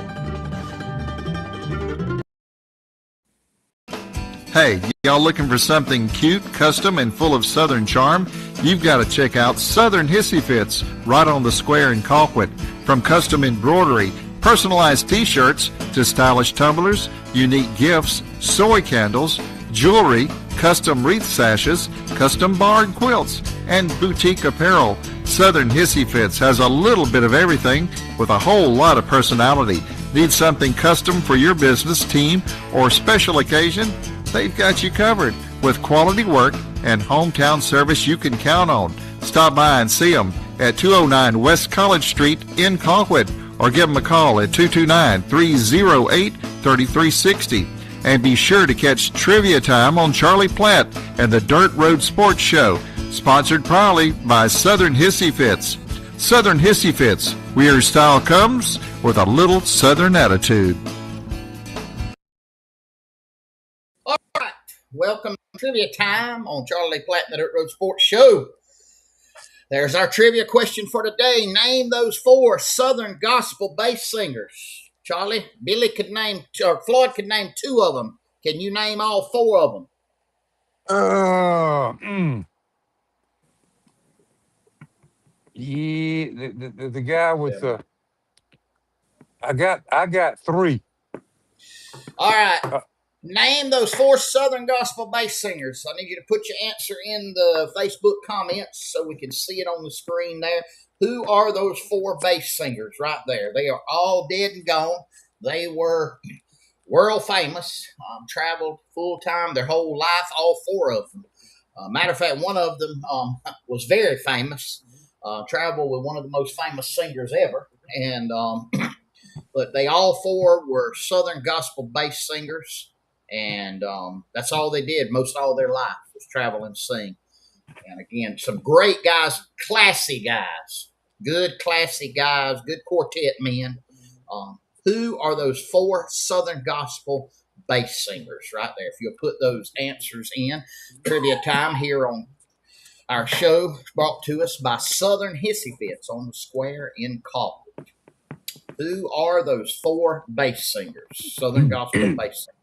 Hey, y'all looking for something cute, custom, and full of Southern charm? You've got to check out Southern Hissy Fits right on the square in Colquitt. From custom embroidery, personalized t-shirts, to stylish tumblers, unique gifts, soy candles, jewelry, custom wreath sashes, custom bar and quilts, and boutique apparel. Southern Hissy Fits has a little bit of everything with a whole lot of personality. Need something custom for your business, team, or special occasion? They've got you covered with quality work and hometown service you can count on. Stop by and see them at 209 West College Street in Colquitt, or give them a call at 229-308-3360. And be sure to catch Trivia Time on Charlie Platt and the Dirt Road Sports Show, sponsored proudly by Southern Hissy Fits. Southern Hissy Fits, where your style comes with a little Southern attitude. All right. Welcome to Trivia Time on Charlie Platt and the Dirt Road Sports Show. There's our trivia question for today. Name those 4 Southern gospel bass singers. Charlie, Billy could name, or Floyd could name 2 of them. Can you name all 4 of them? Yeah, the guy with the. I got 3. All right. Name those 4 Southern gospel bass singers. I need you to put your answer in the Facebook comments so we can see it on the screen there. Who are those 4 bass singers right there? They are all dead and gone. They were world famous, traveled full time their whole life, all 4 of them. Matter of fact, one of them was very famous, traveled with one of the most famous singers ever. And but they all 4 were Southern gospel bass singers. And that's all they did most all their life was travel and sing. And again, some great guys, classy guys, good classy guys, good quartet men. Who are those 4 Southern gospel bass singers right there? If you'll put those answers in. Trivia Time here on our show, brought to us by Southern Hissy Fits on the Square in Colquitt. Who are those 4 bass singers, Southern gospel bass singers?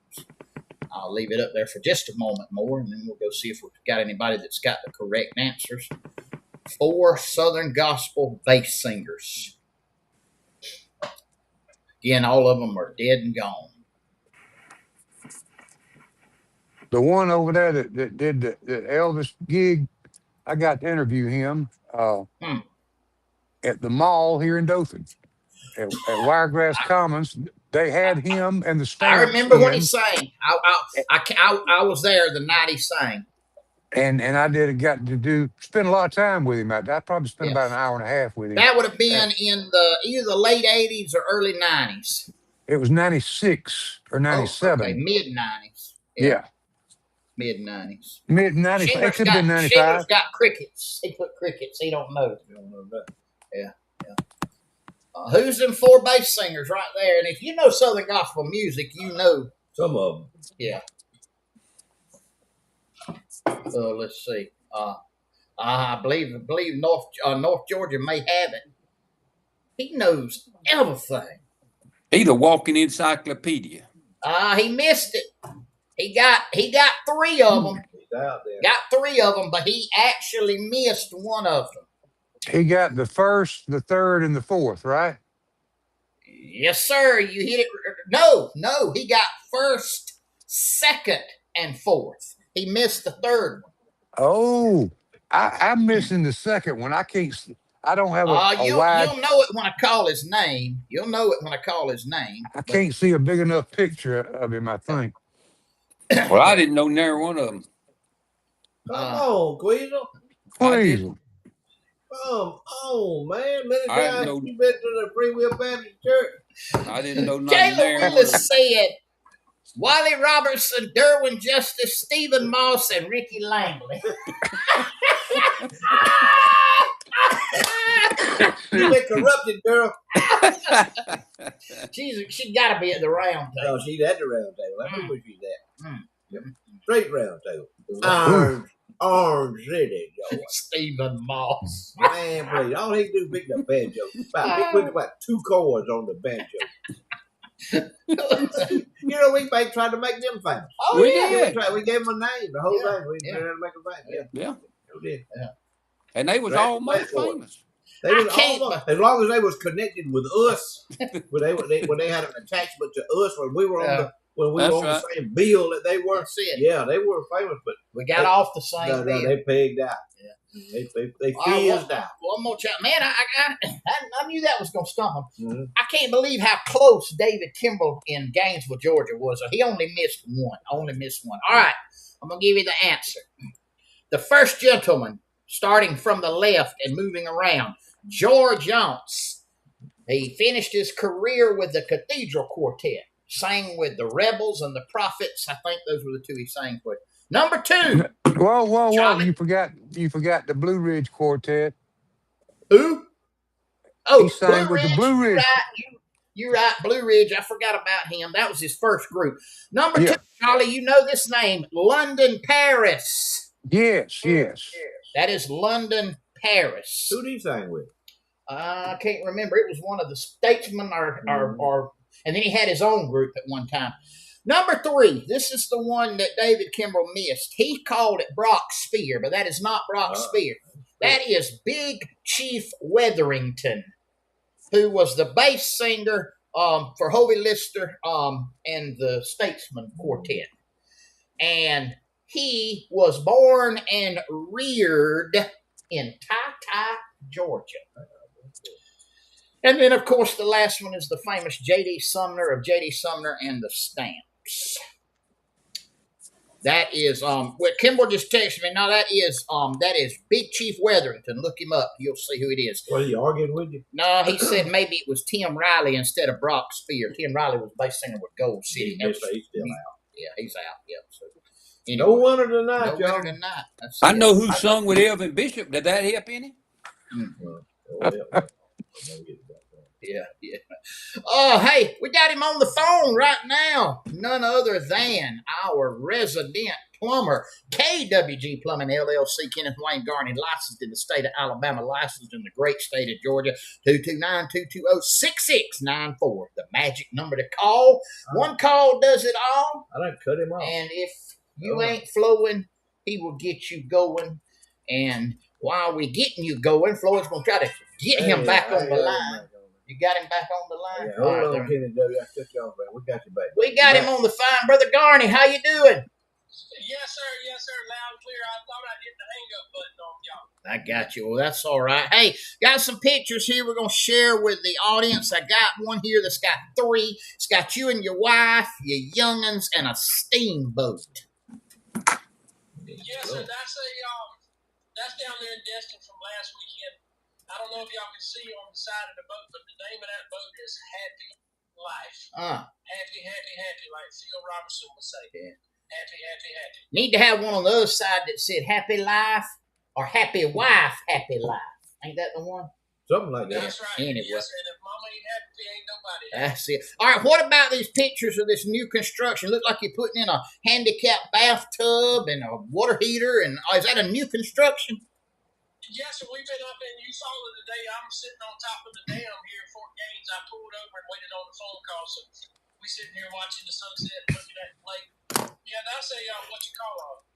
I'll leave it up there for just a moment more, and then we'll go see if we've got anybody that's got the correct answers. 4 Southern gospel bass singers. Again, all of them are dead and gone. The one over there that did the Elvis gig, I got to interview him at the mall here in Dothan. At Wiregrass Commons, they had him and the Stamps. I remember when he sang. I was there the night he sang. And I got to spend a lot of time with him. I probably spent about an hour and a half with him. That would have been in either the late 80s or early 90s. It was 96 or 97. Okay, mid-90s. Yeah. Mid-90s. Mid-90s. It could have been 95. Schindler's got crickets. He put crickets. He don't know. Yeah. Who's them 4 bass singers right there? And if you know Southern gospel music, you know some of them. Yeah. Let's see. I believe North Georgia may have it. He knows everything. He's a walking encyclopedia. He missed it. He got 3 of them. He's out there. Got 3 of them, but he actually missed one of them. He got the 1st, the 3rd, and the 4th, right? Yes, sir. You hit it. No. He got 1st, 2nd, and 4th. He missed the 3rd one. Oh, I'm missing the 2nd one. I don't have a wide. You'll know it when I call his name. I can't see a big enough picture of him, I think. Well, I didn't know near one of them. Come on, Queasel. Queasel. Come on, man. Many times you been to the Free Will Baptist Church. I didn't know nothing. Jayla Willis said Wiley Robertson, Derwin Justice, Stephen Moss, and Ricky Langley. You been corrupted, girl. She got to be at the round table. No, she's at the round table. I know where she's at. Straight round table. Orange City, Joe. Stephen Moss. Man, please. All he do is pick the banjo. He put about 2 chords on the banjo. We tried to make them famous. Oh, we did. We gave them a name, the whole thing. We tried to make them famous. Yeah. We did. And they was almost famous. They was almost, as long as they was connected with us, when they had an attachment to us when we were when we That's were on right. the same bill that they were. That's it. Yeah, they were famous, but We got off the same no, bill. they pegged out. Yeah. They fizzed out. One more time. Man, I knew that was going to stump him. Mm-hmm. I can't believe how close David Kimball in Gainesville, Georgia was. He only missed one. All right. I'm going to give you the answer. The first gentleman, starting from the left and moving around, George Jones. He finished his career with the Cathedral Quartet. Sang with the Rebels and the Prophets. I think those were the two he sang with. Number 2. Whoa! Charlie. You forgot the Blue Ridge Quartet. Who? Oh, He sang Blue with the Ridge. Blue You're Ridge. right. You're right. Blue Ridge. I forgot about him. That was his first group. Number 2, Yeah. Charlie, you know this name. London Paris. Yes. That is London Paris. Who did he sing with? I can't remember. It was one of the Statesmen or and then he had his own group at one time. Number 3, this is the one that David Kimball missed. He called it Brock Spear, but that is not Brock Spear. That is Big Chief Wetherington, who was the bass singer for Hovey Lister and the Statesman Quartet. And he was born and reared in Tye, Georgia. And then, of course, the last one is the famous J.D. Sumner of J.D. Sumner and the Stamps. That is, Kimball just texted me. Now that is Big Chief Wetherington. Look him up. You'll see who it is. Was he arguing with you? No, he said maybe it was Tim Riley instead of Brock Spear. Tim Riley was bass singer with Gold City. He's still out. Yeah, he's out. Yep. So, no wonder tonight, no y'all. wonder tonight. I know who sung with Elvin Bishop. Did that help any? Yeah. Oh, hey, we got him on the phone right now. None other than our resident plumber, KWG Plumbing LLC, Kenneth Wayne Garney, licensed in the state of Alabama, licensed in the great state of Georgia, 229-220-6694. The magic number to call. One call does it all. I done cut him off. And if you ain't flowing, he will get you going. And while we getting you going, Floyd's going to try to get him back on the line. You got him back on the line? Yeah, hold on, Kenny W. I cut you off, man. We got you back. We got him on the phone. Brother Garney, how you doing? Yes, sir. Loud and clear. I thought I hit the hang-up button on y'all. I got you. Well, that's all right. Hey, got some pictures here we're going to share with the audience. I got one here that's got 3. It's got you and your wife, your young'uns, and a steamboat. Yes, sir. That's down there in Destin from last weekend. I don't know if y'all can see on the side of the boat, but the name of that boat is Happy Life. Happy, like Phil Robertson would say. Yeah. Happy. Need to have one on the other side that said Happy Life or Happy Wife, Happy Life. Ain't that the one? Something like that. That's right. Anyway. Yes, sir. And if mama ain't happy, ain't nobody happy. That's it. All right, what about these pictures of this new construction? Look like you're putting in a handicapped bathtub and a water heater. And is that a new construction? Yes, sir. We've been up and you saw it today. I'm sitting on top of the dam here in Fort Gaines. I pulled over and waited on the phone call. So we sitting here watching the sunset, looking at the lake. Yeah, that's what you call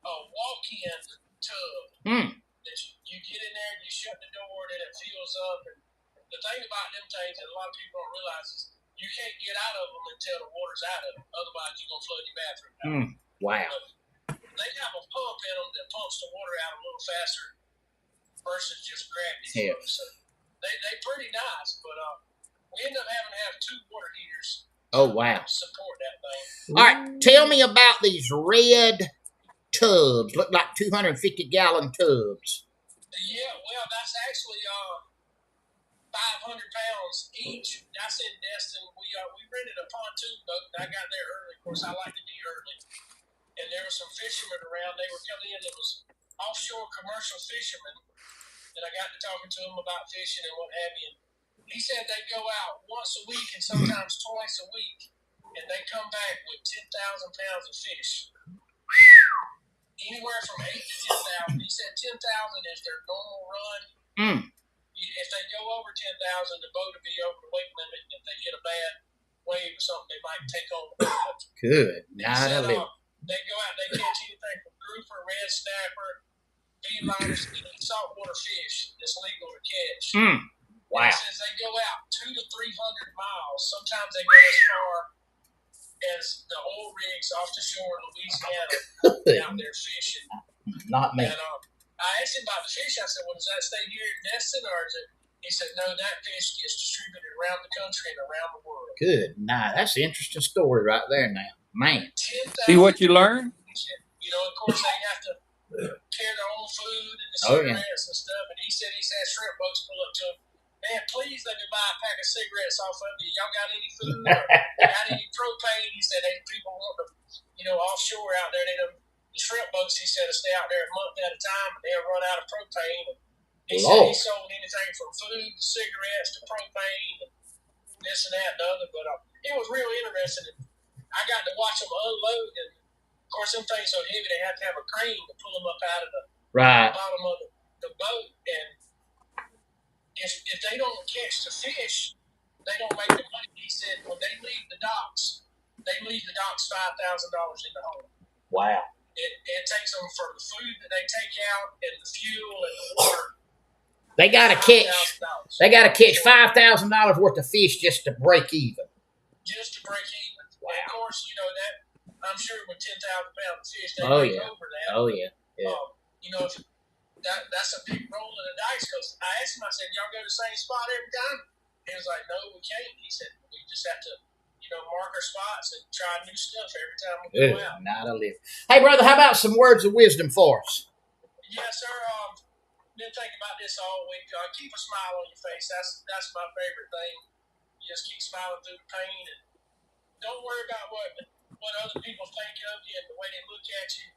a walk-in tub. That you get in there and you shut the door and it fills up. And the thing about them things that a lot of people don't realize is you can't get out of them until the water's out of them. Otherwise, you're going to flood your bathroom out. Wow. But they have a pump in them that pumps the water out a little faster versus just gravity. Yeah. So they pretty nice, but we end up having to have 2 water heaters. Oh, wow. To support that thing. All right, tell me about these red tubs. Look like 250-gallon tubs. Yeah, well, that's actually 500 pounds each. That's in Destin. We rented a pontoon boat. I got there early. Of course, I like to be early. And there were some fishermen around. They were coming in. It was offshore commercial fishermen. And I got to talking to them about fishing and what have you. And he said they go out once a week and sometimes twice a week. And they come back with 10,000 pounds of fish. Anywhere from 8 to 10,000. He said 10,000 is their normal run. If they go over 10,000, the boat will be over the weight limit. If they hit a bad wave or something, they might take on the boat. Good. They go out, they catch anything from grouper, red snapper, beeliners, any saltwater fish that's legal to catch. Wow. He says they go out 200 to 300 miles. Sometimes they go as far as the oil rigs off the shore of Louisiana out there fishing. Not me. And I asked him about the fish. I said, well, does that stay here in Destin, or is it? He said, no, that fish gets distributed around the country and around the world. Good. Nah, that's an interesting story right there now. Man. See what you learn? You know, of course, they have to carry their own food and the cigarettes and stuff. And he said he's had shrimp boats pull up to him. Man, please let me buy a pack of cigarettes off of you. Y'all got any food? Or got any propane? He said, hey, people want to, you know, offshore out there. The shrimp boats, he said, will stay out there a month at a time, and they'll run out of propane. And he said he sold anything from food to cigarettes to propane and this and that and the other. But it was real interesting. And I got to watch them unload. And, of course, them things so heavy, they have to have a crane to pull them up out of the bottom of the boat. And if they don't catch the fish, they don't make the money. He said when they leave the docks $5,000 in the hole. Wow. It takes them from the food that they take out and the fuel and the water. They gotta catch $5,000 worth of fish just to break even. Just to break even. Wow. And of course, you know that I'm sure with 10,000 pounds of fish, they make over that. Oh yeah. You know, that's a big roll of the dice. Because I asked him, I said, "Y'all go to the same spot every time?" He was like, "No, we can't." He said, "We just have to, you know, mark our spots and try new stuff every time we go out." Not a live. Hey, brother, how about some words of wisdom for us? Yes, sir. Been thinking about this all week. Keep a smile on your face. That's my favorite thing. You just keep smiling through the pain, and don't worry about what other people think of you and the way they look at you.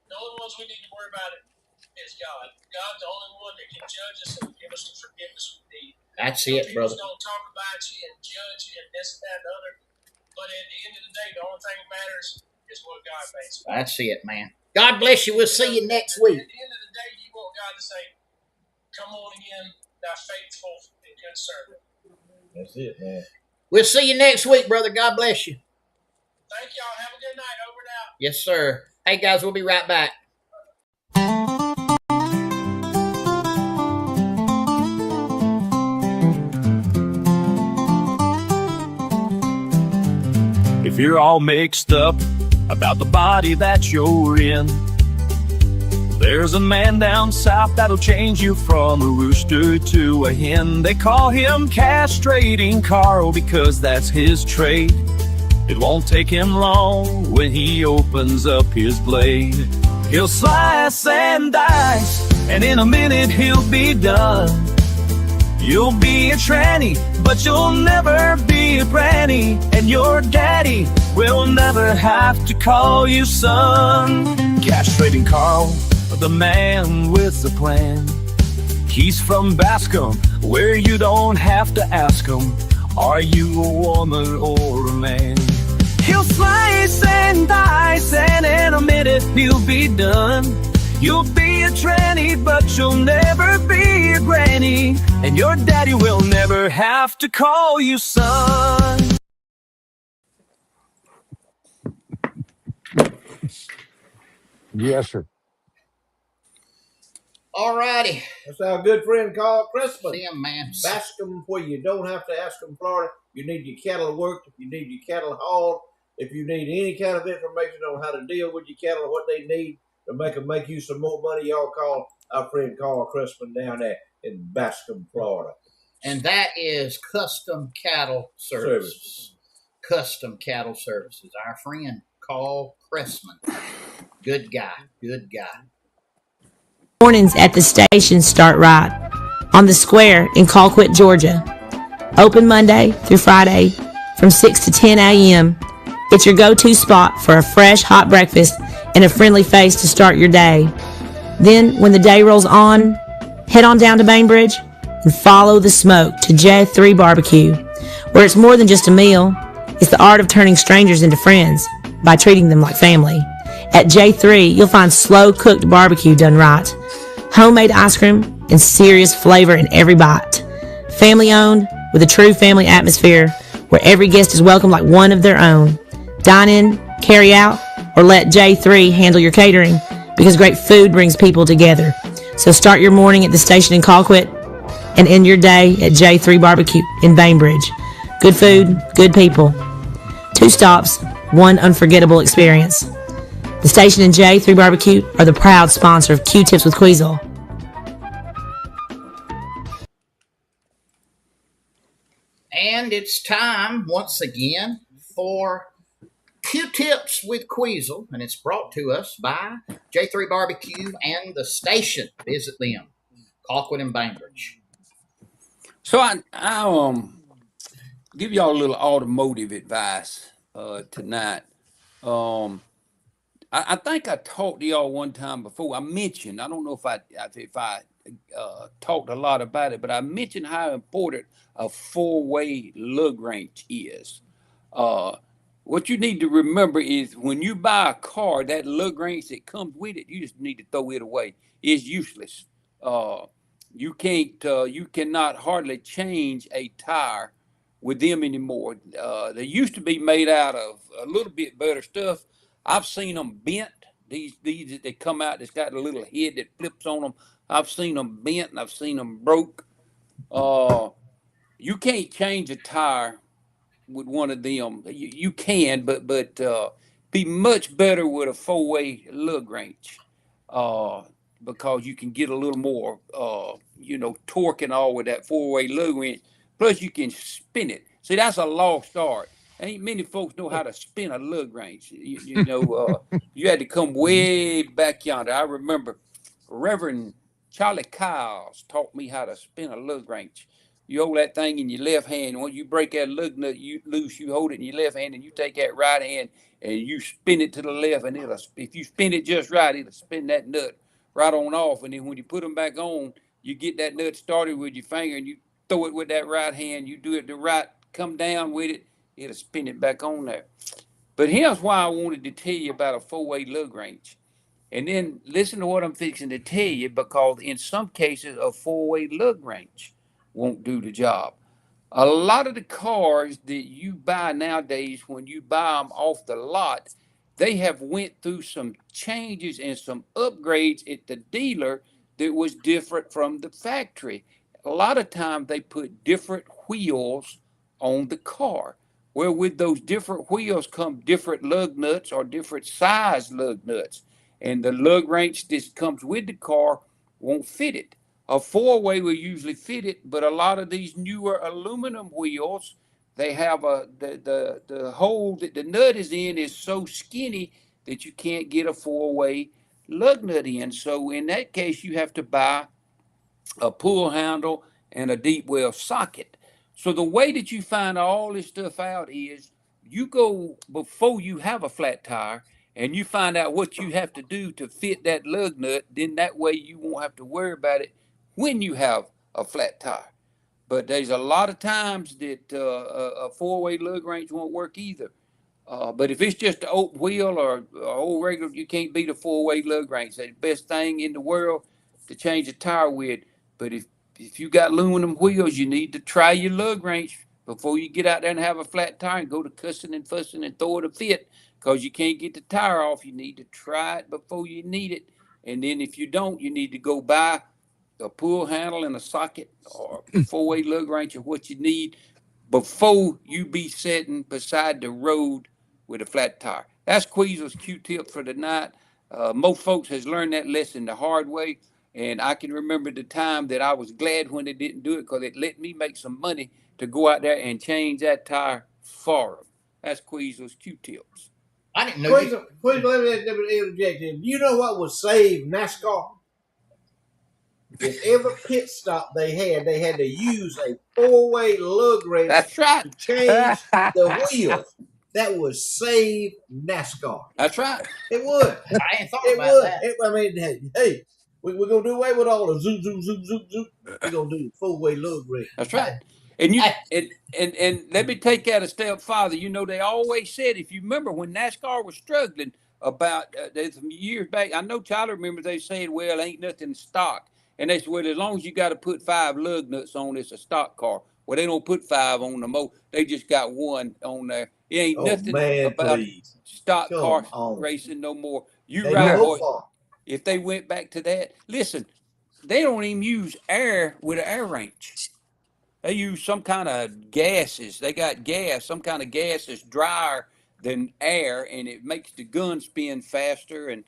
The only ones we need to worry about is God. God's the only one that can judge us and give us the forgiveness we need. That's it, brother. People don't talk about you and judge you and this and that and the other. But at the end of the day, the only thing that matters is what God makes. That's it, man. God bless you. We'll see you next week. At the end of the day, you want God to say, "Come on in, thou faithful and good servant." That's it, man. We'll see you next week, brother. God bless you. Thank y'all. Have a good night. Over and out. Yes, sir. Hey, guys, we'll be right back. If you're all mixed up about the body that you're in, there's a man down south that'll change you from a rooster to a hen. They call him Castrating Carl because that's his trade. It won't take him long when he opens up his blade. He'll slice and dice, and in a minute he'll be done. You'll be a tranny, but you'll never be a granny. And your daddy will never have to call you son. Castrating Carl, the man with a plan. He's from Bascom, where you don't have to ask him, are you a woman or a man? He'll slice and dice, and in a minute he'll be done. You'll be a tranny, but you'll never be a granny. And your daddy will never have to call you son. Yes, sir. All righty. That's our good friend Carl Cressman. Damn, man. Bascom, where you don't have to ask them, Florida. You need your cattle worked, if you need your cattle hauled, if you need any kind of information on how to deal with your cattle, what they need to make you some more money, y'all call our friend Carl Cressman down there in Bascom, Florida. And that is Custom Cattle Services. Custom Cattle Services. Our friend Carl Cressman. Good guy. Good guy. Mornings at the station start right on the square in Colquitt, Georgia. Open Monday through Friday from 6 to 10 a.m. It's your go-to spot for a fresh, hot breakfast and a friendly face to start your day. Then, when the day rolls on, head on down to Bainbridge and follow the smoke to J3 Barbecue, where it's more than just a meal. It's the art of turning strangers into friends by treating them like family. At J3, you'll find slow-cooked barbecue done right, homemade ice cream, and serious flavor in every bite. Family-owned, with a true family atmosphere, where every guest is welcome like one of their own. Dine in, carry out, or let J3 handle your catering, because great food brings people together. So start your morning at the station in Colquitt and end your day at J3 Barbecue in Bainbridge. Good food, good people. 2 stops, one unforgettable experience. The station and J3 Barbecue are the proud sponsor of Q-Tips with Queasel. And it's time once again for Q-Tips with Queasel, and it's brought to us by J3 Barbecue and the station. Visit them, Colquitt and Bainbridge. So I give y'all a little automotive advice tonight. I think I talked to y'all one time before. I mentioned, I don't know if I talked a lot about it, but I mentioned how important a four-way lug wrench is. What you need to remember is when you buy a car, that lug wrench that comes with it, you just need to throw it away. It's useless. Uh, you cannot hardly change a tire with them anymore. They used to be made out of a little bit better stuff. I've seen them bent. These that they come out that's got a little head that flips on them. I've seen them bent and I've seen them broke. You can't change a tire with one of them. You can, but be much better with a four-way lug wrench, uh, because you can get a little more torque and all with that four-way lug wrench. Plus, you can spin it. See, that's a lost art. Ain't many folks know how to spin a lug wrench. You had to come way back yonder. I remember Reverend Charlie Kyles taught me how to spin a lug wrench. You hold that thing in your left hand. When you break that lug nut loose, you hold it in your left hand, and you take that right hand and you spin it to the left, and if you spin it just right, it'll spin that nut right on off. And then when you put them back on, you get that nut started with your finger, and you throw it with that right hand. You do it the right, come down with it, it'll spin it back on there. But here's why I wanted to tell you about a four-way lug wrench. And then listen to what I'm fixing to tell you, because in some cases, a four-way lug wrench won't do the job. A lot of the cars that you buy nowadays, when you buy them off the lot, they have went through some changes and some upgrades at the dealer that was different from the factory. A lot of times they put different wheels on the car, where with those different wheels come different lug nuts or different size lug nuts. And the lug wrench that comes with the car won't fit it. A four-way will usually fit it, but a lot of these newer aluminum wheels, they have the hole that the nut is in is so skinny that you can't get a four-way lug nut in. So in that case, you have to buy a pull handle and a deep well socket. So the way that you find all this stuff out is you go before you have a flat tire and you find out what you have to do to fit that lug nut. Then that way you won't have to worry about it when you have a flat tire. But there's a lot of times that a four-way lug wrench won't work either. But if it's just an open wheel or old regular, you can't beat a four-way lug wrench. It's the best thing in the world to change a tire with. But if you got aluminum wheels, you need to try your lug wrench before you get out there and have a flat tire and go to cussing and fussing and throw it a fit, because you can't get the tire off. You need to try it before you need it. And then if you don't, you need to go buy a pull handle and a socket or four-way lug wrench or what you need before you be sitting beside the road with a flat tire. That's Queasel's Q-tip for the night. Most folks has learned that lesson the hard way, and I can remember the time that I was glad when they didn't do it, because it let me make some money to go out there and change that tire for them. That's Queasel's Q-tips. I didn't know. Quiz, let me interject here. You know what would save NASCAR? If every pit stop they had to use a four-way lug wrench That's right. to change the wheels. That would save NASCAR. That's right. It would. I ain't thought about that. I mean, hey, we're going to do away with all the zoom, zoom, zoom, zoom, zoom. We're going to do the four-way lug wrench. That's right. And let me take that a step farther. You know, they always said, if you remember when NASCAR was struggling about there's some years back, I know Tyler remembers they said, well, ain't nothing stock. And they said, well, as long as you got to put 5 lug nuts on, it's a stock car. Well, they don't put 5 on the mo. They just got 1 on there. It ain't nothing about stock car racing no more. You right, boy. If they went back to that, listen, they don't even use air with an air wrench. They use some kind of gases. They got gas, some kind of gas that's drier than air, and it makes the gun spin faster. And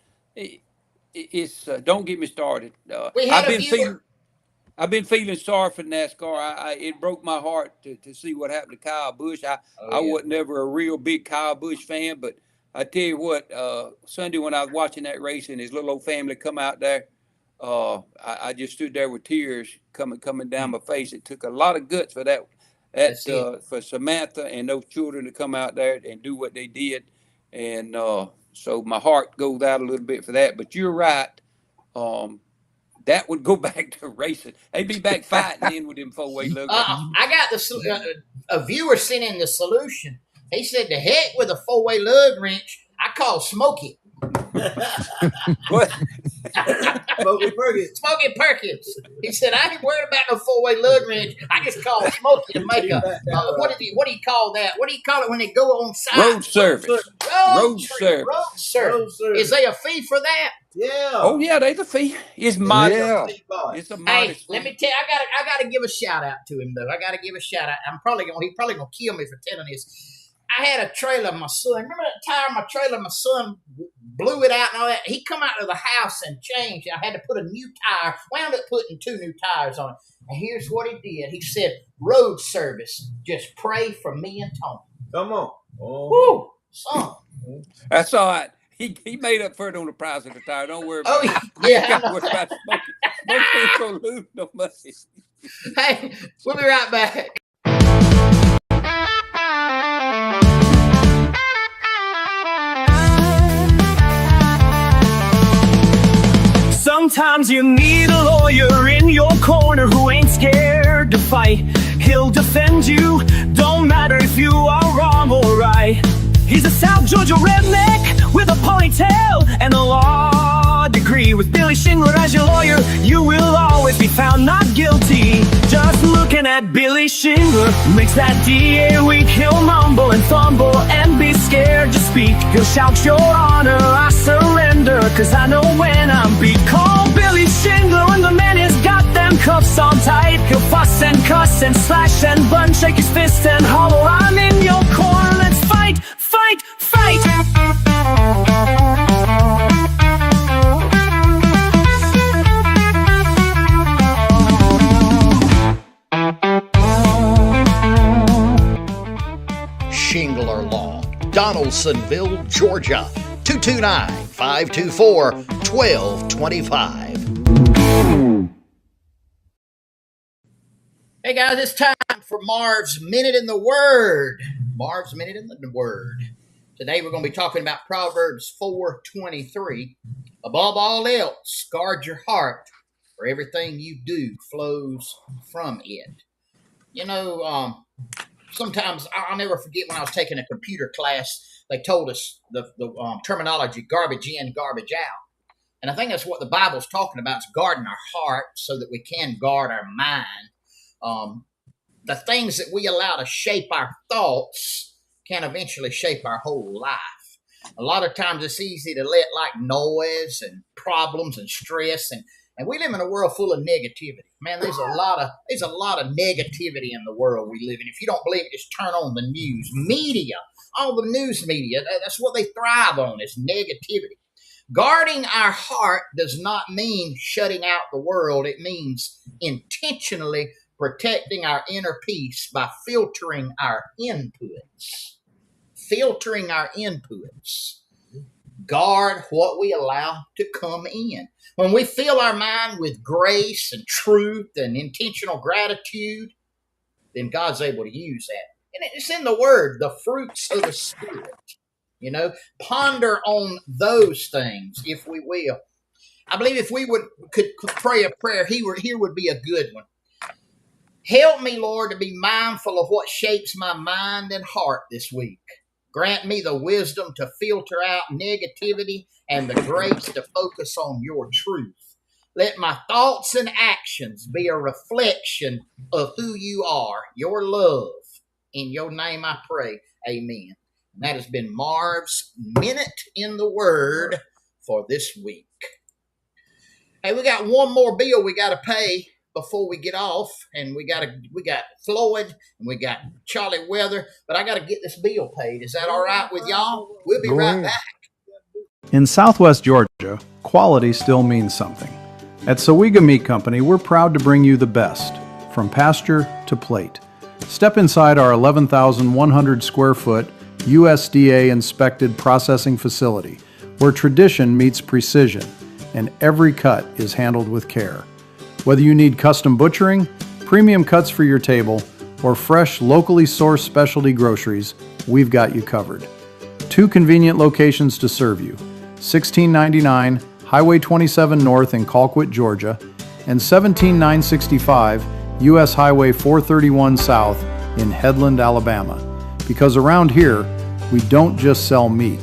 it's don't get me started. We had a viewer. I've been feeling sorry for NASCAR. It broke my heart to see what happened to Kyle Busch. I wasn't never a real big Kyle Busch fan, but I tell you what, Sunday when I was watching that race and his little old family come out there, I just stood there with tears coming down my face. It took a lot of guts for for Samantha and those children to come out there and do what they did, and so my heart goes out a little bit for that. But you're right. That would go back to racing. They'd be back fighting then with them four-way lug wrenches. I got a viewer sent in the solution. He said, "The heck with a four-way lug wrench. I call Smokey." What? Smokey Perkins. He said, "I ain't worried about no four-way lug wrench. I just call Smokey to make a what do you call that? What do you call it when they go on site? Road service. Road service. Is there a fee for that? Yeah. Oh yeah, there's a fee. It's modest. Yeah. It's a Hey, modest let fee. me tell you, I gotta give a shout out to him though. I gotta give a shout out. He's probably gonna kill me for telling this. I had a trailer, my son. Remember that time my trailer, my son blew it out and all that? He come out of the house and changed. I had to put a new tire. Wound up putting 2 new tires on it. And here's what he did. He said, "Road service, just pray for me and Tony." Come on. Oh. Woo, son. That's all right. He made up for it on the price of the tire. Don't worry Oh, about it. yeah. Don't worry about Smokey. Smokey ain't gonna lose no money. Hey, we'll be right back. Sometimes you need a lawyer in your corner who ain't scared to fight. He'll defend you, don't matter if you are wrong or right. He's a South Georgia redneck with a ponytail and a law degree. With Billy Schindler as your lawyer, you will always be found not guilty. Just looking at Billy Schindler makes that DA weak. He'll mumble and fumble and be scared to speak. He'll shout, "Your Honor, I surrender, 'cause I know when I'm beat." Call Billy Schindler when the man has got them cuffs on tight. He'll fuss and cuss and slash and bun, shake his fist and holler, "I'm in your corner, let's fight, fight, fight." Shingler Law, Donaldsonville, Georgia, 229-524-1225. Hey guys, it's time for Marv's Minute in the Word. Marv's Minute in the Word. Today we're going to be talking about Proverbs 4:23. Above all else, guard your heart, for everything you do flows from it. You know, sometimes I'll never forget when I was taking a computer class, they told us the terminology garbage in, garbage out. And I think that's what the Bible's talking about, is guarding our heart so that we can guard our mind. The things that we allow to shape our thoughts can eventually shape our whole life. A lot of times it's easy to let like noise and problems and stress and we live in a world full of negativity. Man, there's a lot of negativity in the world we live in. If you don't believe it, just turn on the news. Media, all the news media, that's what they thrive on, is negativity. Guarding our heart does not mean shutting out the world. It means intentionally protecting our inner peace by filtering our inputs. Filtering our inputs. Guard what we allow to come in. When we fill our mind with grace and truth and intentional gratitude, then God's able to use that. And it's in the Word, the fruits of the Spirit. You know, ponder on those things, if we will. I believe if we could pray a prayer, here would be a good one. Help me, Lord, to be mindful of what shapes my mind and heart this week. Grant me the wisdom to filter out negativity and the grace to focus on your truth. Let my thoughts and actions be a reflection of who you are, your love. In your name I pray, amen. And that has been Marv's Minute in the Word for this week. Hey, we got one more bill we got to pay. before we get off, and we got Floyd and we got Charlie Weather, but I got to get this bill paid. Is that all right with y'all? We'll be Go right ahead. back. In Southwest Georgia, quality still means something. At Sowega Meat Company, we're proud to bring you the best, from pasture to plate. Step inside our 11,100 square foot USDA inspected processing facility, where tradition meets precision, and every cut is handled with care. Whether you need custom butchering, premium cuts for your table, or fresh, locally sourced specialty groceries, we've got you covered. 2 convenient locations to serve you: 1699 Highway 27 North in Colquitt, Georgia, and 17965 US Highway 431 South in Headland, Alabama. Because around here, we don't just sell meat.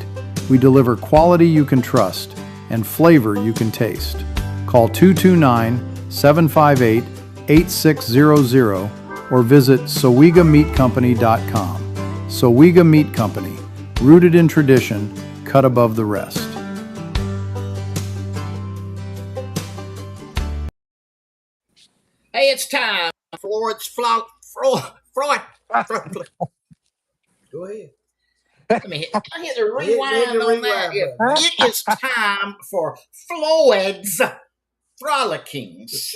We deliver quality you can trust and flavor you can taste. Call 229-758-8600 or visit SowegaMeatCompany.com. Sowega Meat Company, rooted in tradition, cut above the rest. Hey, it's time. Floyd's Freud. Go ahead. I hit the rewind on that. It is time for Floyd's Frolickings,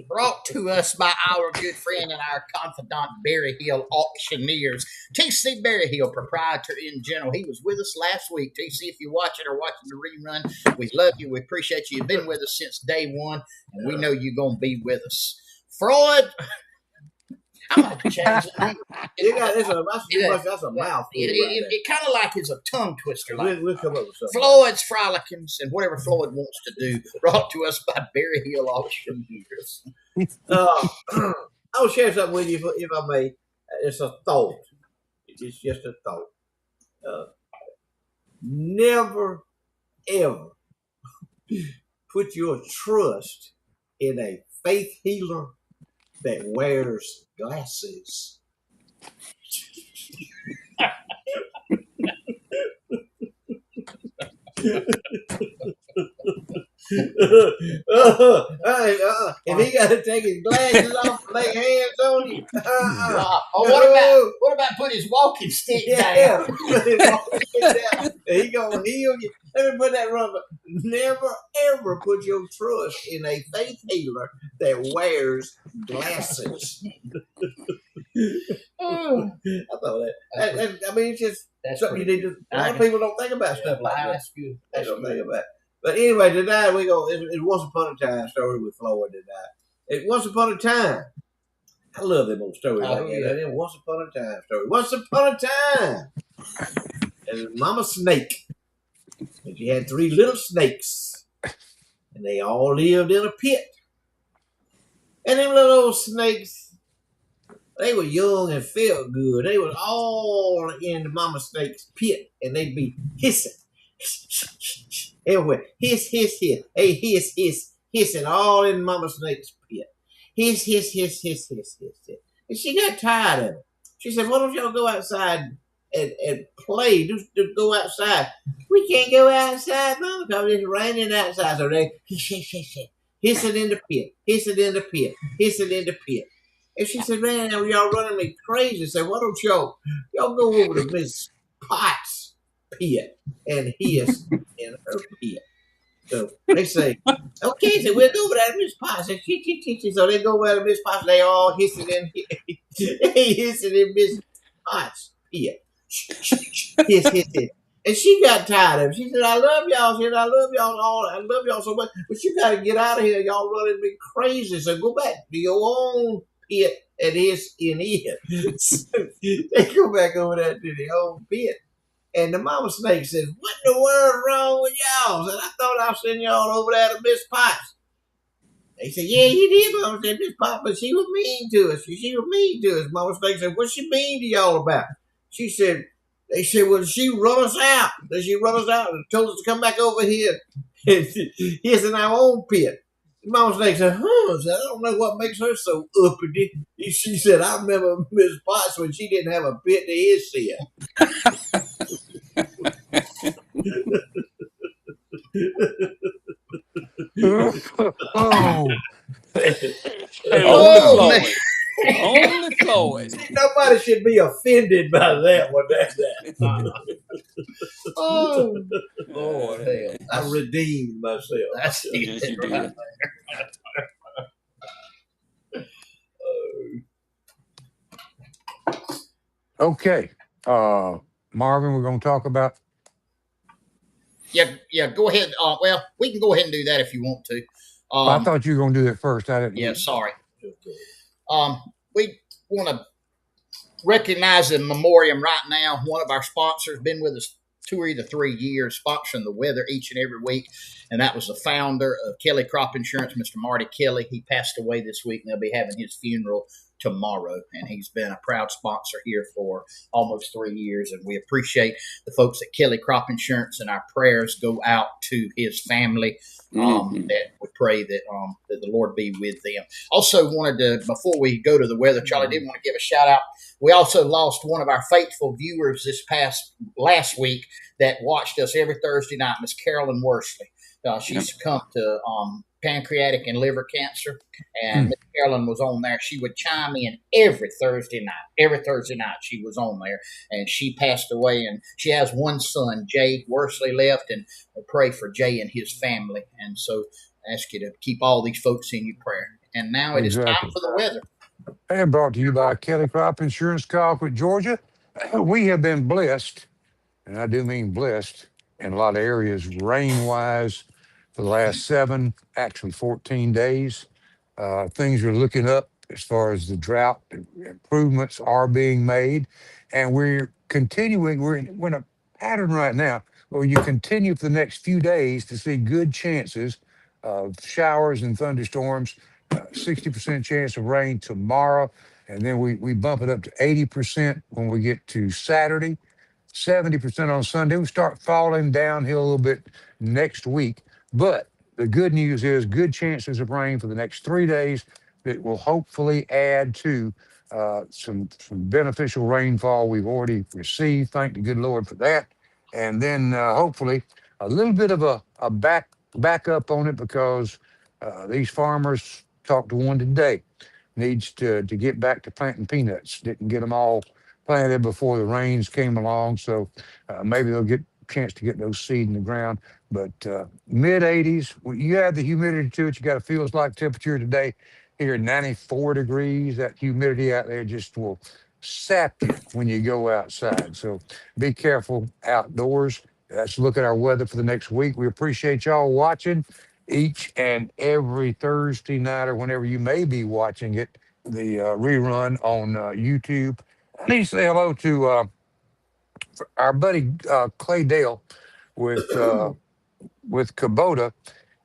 brought to us by our good friend and our confidant, Berry Hill Auctioneers. TC Berry Hill, proprietor in general. He was with us last week. TC, if you're watching or watching the rerun, we love you. We appreciate you. You've been with us since day one, and we know you're going to be with us. Freud, I'm going to change the name. That's a mouthful. It kind of like is a tongue twister. Like We'll come up with something. Floyd's Frolickings and whatever Floyd wants to do, brought to us by Berry Hill Auctioneers. I'll share something with you if I may. It's a thought. It's just a thought. Never, ever put your trust in a faith healer that wears glasses. If he got to take his glasses off and lay hands on you. What about put his walking stick down? He gonna heal you. Let me put that rubber. Never ever put your trust in a faith healer that wears glasses. I thought that. It's just something you need to. A lot of people don't think about stuff like that. That's good. They don't think about it. But anyway, tonight we go. It Once Upon a Time story with Floyd tonight. It Once Upon a Time. I love them old stories like that. Once Upon a Time story. Once upon a time, there's Mama Snake, and she had 3 little snakes, and they all lived in a pit. And them little old snakes, they were young and felt good. They was all in the Mama Snake's pit, and they'd be hissing. Everywhere. Hiss, hiss, hiss. Hey, hiss, hiss, hissing all in Mama Snake's pit. Hiss, hiss, hiss, hiss, hiss, hiss, hiss. And she got tired of it. She said, why don't y'all go outside and play? Just go outside. We can't go outside, Mama, because it's raining outside. So they hiss, hiss, hiss, hiss. Hissing in the pit. Hissing in the pit. Hissing in the pit. And she said, man, y'all running me crazy. I said, why don't y'all go over to Miss Potts' pit and hiss in her pit. So they say, okay, so we'll go over there to Miss Potts. So they go over to Miss Potts. They all hissing in Miss Potts' pit. Hiss, hiss, hiss. And she got tired of it. She said, I love y'all. She said, I love y'all all. I love y'all so much. But you got to get out of here. Y'all running me crazy. So go back to your own pit and hiss in it. They go back over there to the old pit. And the Mama Snake says, what in the world wrong with y'all? I said, I thought I sent y'all over there to Miss Potts. They said, yeah, you did, Mama. Said Miss Potts, but she was mean to us. She was mean to us. Mama Snake said, what's she mean to y'all about? She said, they said, well, she run us out. She run us out and told us to come back over here and hiss in our own pit. Mama Snake said, I don't know what makes her so uppity. She said, I remember Miss Potts when she didn't have a pit to hiss in. Oh, Only Oh, man. Floyd. Only Floyd. Nobody should be offended by that one. That's that. Oh, Lord, hell. I redeemed myself. That's Yes, it. you Right. did. Okay. Marvin, we're going to talk about. Yeah, go ahead. Well, we can go ahead and do that if you want to. I thought you were going to do that first. I didn't. Yeah, sorry. We want to recognize in memoriam right now one of our sponsors, been with us 2 to 3 years, sponsoring the weather each and every week, and that was the founder of Kelly Crop Insurance, Mr. Marty Kelly. He passed away this week, and they'll be having his funeral tomorrow, and he's been a proud sponsor here for almost 3 years, and we appreciate the folks at Kelly Crop Insurance, and our prayers go out to his family. That we pray that that the Lord be with them. Also wanted to, before we go to the weather, Charlie, did want to give a shout out. We also lost one of our faithful viewers last week that watched us every Thursday night, Miss Carolyn Worsley. She succumbed to pancreatic and liver cancer, and Miss Carolyn was on there. She would chime in every Thursday night. Every Thursday night she was on there, and she passed away. And she has one son, Jay Worsley, left, and we pray for Jay and his family. And so I ask you to keep all these folks in your prayer. And now it is time for the weather. And brought to you by Kelly Crop Insurance, Colquitt, Georgia. We have been blessed, and I do mean blessed, in a lot of areas, rain-wise, for the last 14 days. Things are looking up as far as the drought. Improvements are being made, and we're continuing. We're in a pattern right now where you continue for the next few days to see good chances of showers and thunderstorms. 60% chance of rain tomorrow, and then we bump it up to 80% when we get to Saturday, 70% on Sunday. We start falling downhill a little bit next week, but the good news is good chances of rain for the next 3 days that will hopefully add to some beneficial rainfall we've already received. Thank the good Lord for that. And then hopefully a little bit of a back up on it, because these farmers, talked to one today, needs to get back to planting peanuts. Didn't get them all planted before the rains came along, so maybe they'll get a chance to get those seed in the ground. But mid 80s, you add the humidity to it, you got a feels like temperature today here, 94 degrees. That humidity out there just will sap you when you go outside. So be careful outdoors. Let's look at our weather for the next week. We appreciate y'all watching each and every Thursday night, or whenever you may be watching it, the rerun on YouTube. I need to say hello to our buddy Clay Dale with Kubota.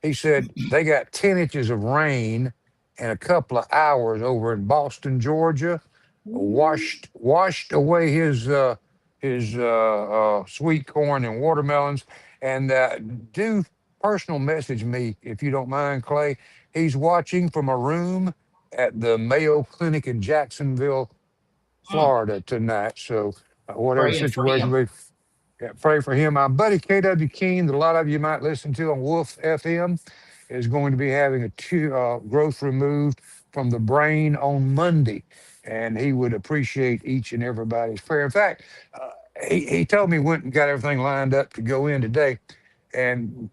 He said they got 10 inches of rain in a couple of hours over in Boston, Georgia. Washed away his sweet corn and watermelons. And do personal message me if you don't mind, Clay. He's watching from a room at the Mayo Clinic in Jacksonville, Florida tonight. So whatever Praying for situation him. pray for him. My buddy KW Keene, that a lot of you might listen to on Wolf FM, is going to be having a growth removed from the brain on Monday, and he would appreciate each and everybody's prayer. In fact, he told me went and got everything lined up to go in today, and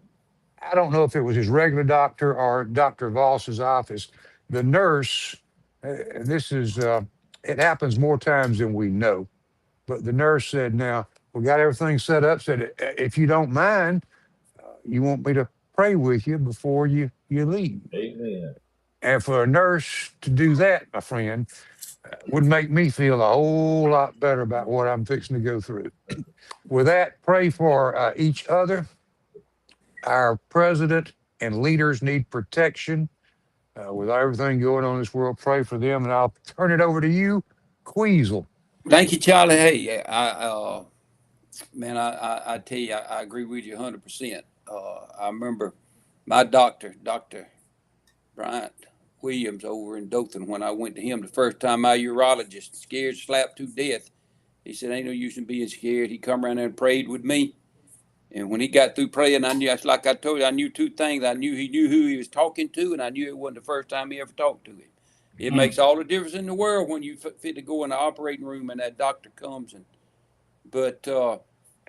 I don't know if it was his regular doctor or Dr. Voss's office. The nurse, this is it happens more times than we know, but the nurse said, "Now we got everything set up. Said if you don't mind, you want me to pray with you before you leave." Amen. And for a nurse to do that, my friend, would make me feel a whole lot better about what I'm fixing to go through. With that, pray for each other. Our president and leaders need protection. With everything going on in this world, pray for them. And I'll turn it over to you, Queasel. Thank you, Charlie. Hey, man, I tell you, I agree with you 100%. I remember my doctor, Dr. Bryant Williams over in Dothan, when I went to him the first time, my urologist, scared slapped to death. He said, ain't no use in being scared. He come around there and prayed with me. And when he got through praying, I knew, it's like I told you, I knew two things. I knew he knew who he was talking to, and I knew it wasn't the first time he ever talked to him. It makes all the difference in the world when you fit to go in the operating room and that doctor comes. But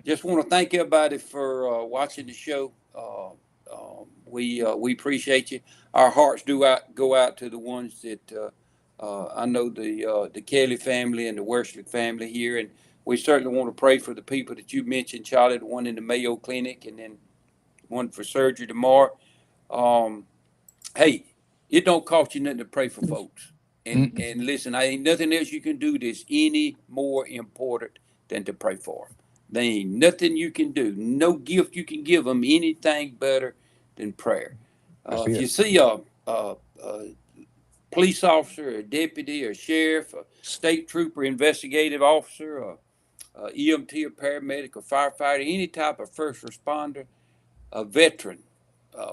just want to thank everybody for watching the show. We appreciate you. Our hearts go out to the ones that I know, the Kelly family and the Werslick family here, and we certainly want to pray for the people that you mentioned, Charlie, the one in the Mayo Clinic, and then one for surgery tomorrow. Hey, it don't cost you nothing to pray for folks. And listen, I ain't nothing else you can do that's any more important than to pray for them. There ain't nothing you can do, no gift you can give them anything better than prayer. If you see a police officer, a deputy, a sheriff, a state trooper, investigative officer, a EMT, a paramedic, a firefighter, any type of first responder, a veteran,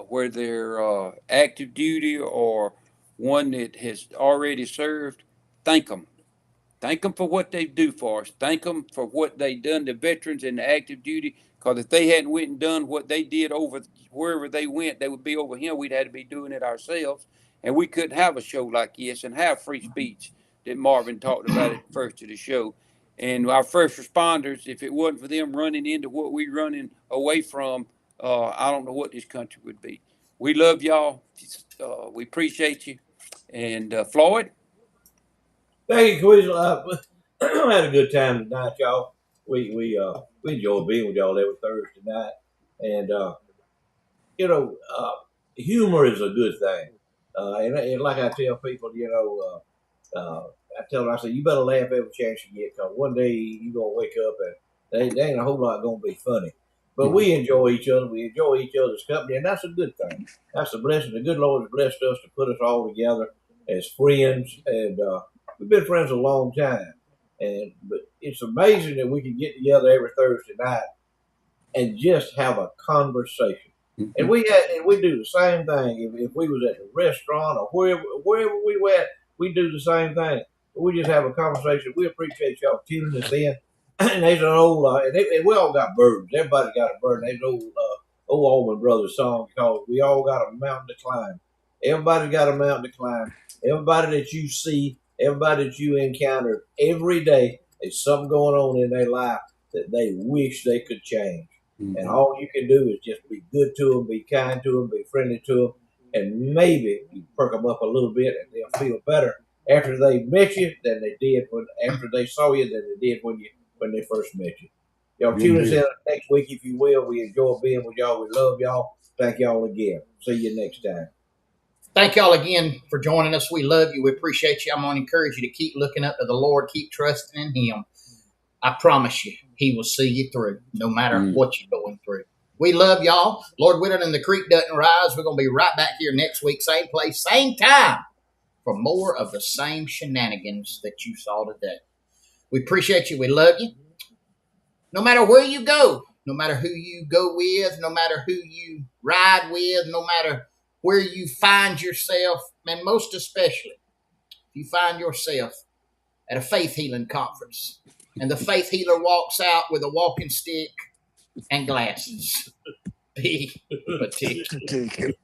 where they're active duty or one that has already served, thank them. Thank them for what they do for us. Thank them for what they done to veterans and the active duty. Because if they hadn't went and done what they did over wherever they went, they would be over here. We'd had to be doing it ourselves. And we couldn't have a show like this and have free speech that Marvin talked about at the first of the show. And our first responders, if it wasn't for them running into what we're running away from, I don't know what this country would be. We love y'all. We appreciate you. And Floyd? Thank you, Quizzel. I had a good time tonight, y'all. We enjoy being with y'all every Thursday night, and humor is a good thing. And like I tell people, I tell them, I say, you better laugh every chance you get, because one day you're going to wake up and there ain't a whole lot going to be funny. But we enjoy each other. We enjoy each other's company, and that's a good thing. That's a blessing. The good Lord has blessed us to put us all together as friends, and we've been friends a long time. But it's amazing that we can get together every Thursday night and just have a conversation. And we do the same thing. If we was at the restaurant or wherever we were at, we do the same thing. We just have a conversation. We appreciate y'all tuning us in. And there's an old, and we all got burdens. Everybody got a burden. There's an old Allman Brothers song called "We All Got a Mountain to Climb." Everybody's got a mountain to climb. Everybody that you see, everybody that you encounter every day, there's something going on in their life that they wish they could change. And all you can do is just be good to them, be kind to them, be friendly to them, and maybe you perk them up a little bit and they'll feel better after they met you than they did after they saw you than they did when they first met you. Y'all tune us in next week if you will. We enjoy being with y'all. We love y'all. Thank y'all again. See you next time. Thank y'all again for joining us. We love you. We appreciate you. I'm going to encourage you to keep looking up to the Lord. Keep trusting in Him. I promise you, He will see you through, no matter what you're going through. We love y'all. Lord willing, and the creek doesn't rise. We're going to be right back here next week, same place, same time, for more of the same shenanigans that you saw today. We appreciate you. We love you. No matter where you go, no matter who you go with, no matter who you ride with, no matter where you find yourself, and most especially, if you find yourself at a faith healing conference, and the faith healer walks out with a walking stick and glasses. Be particular.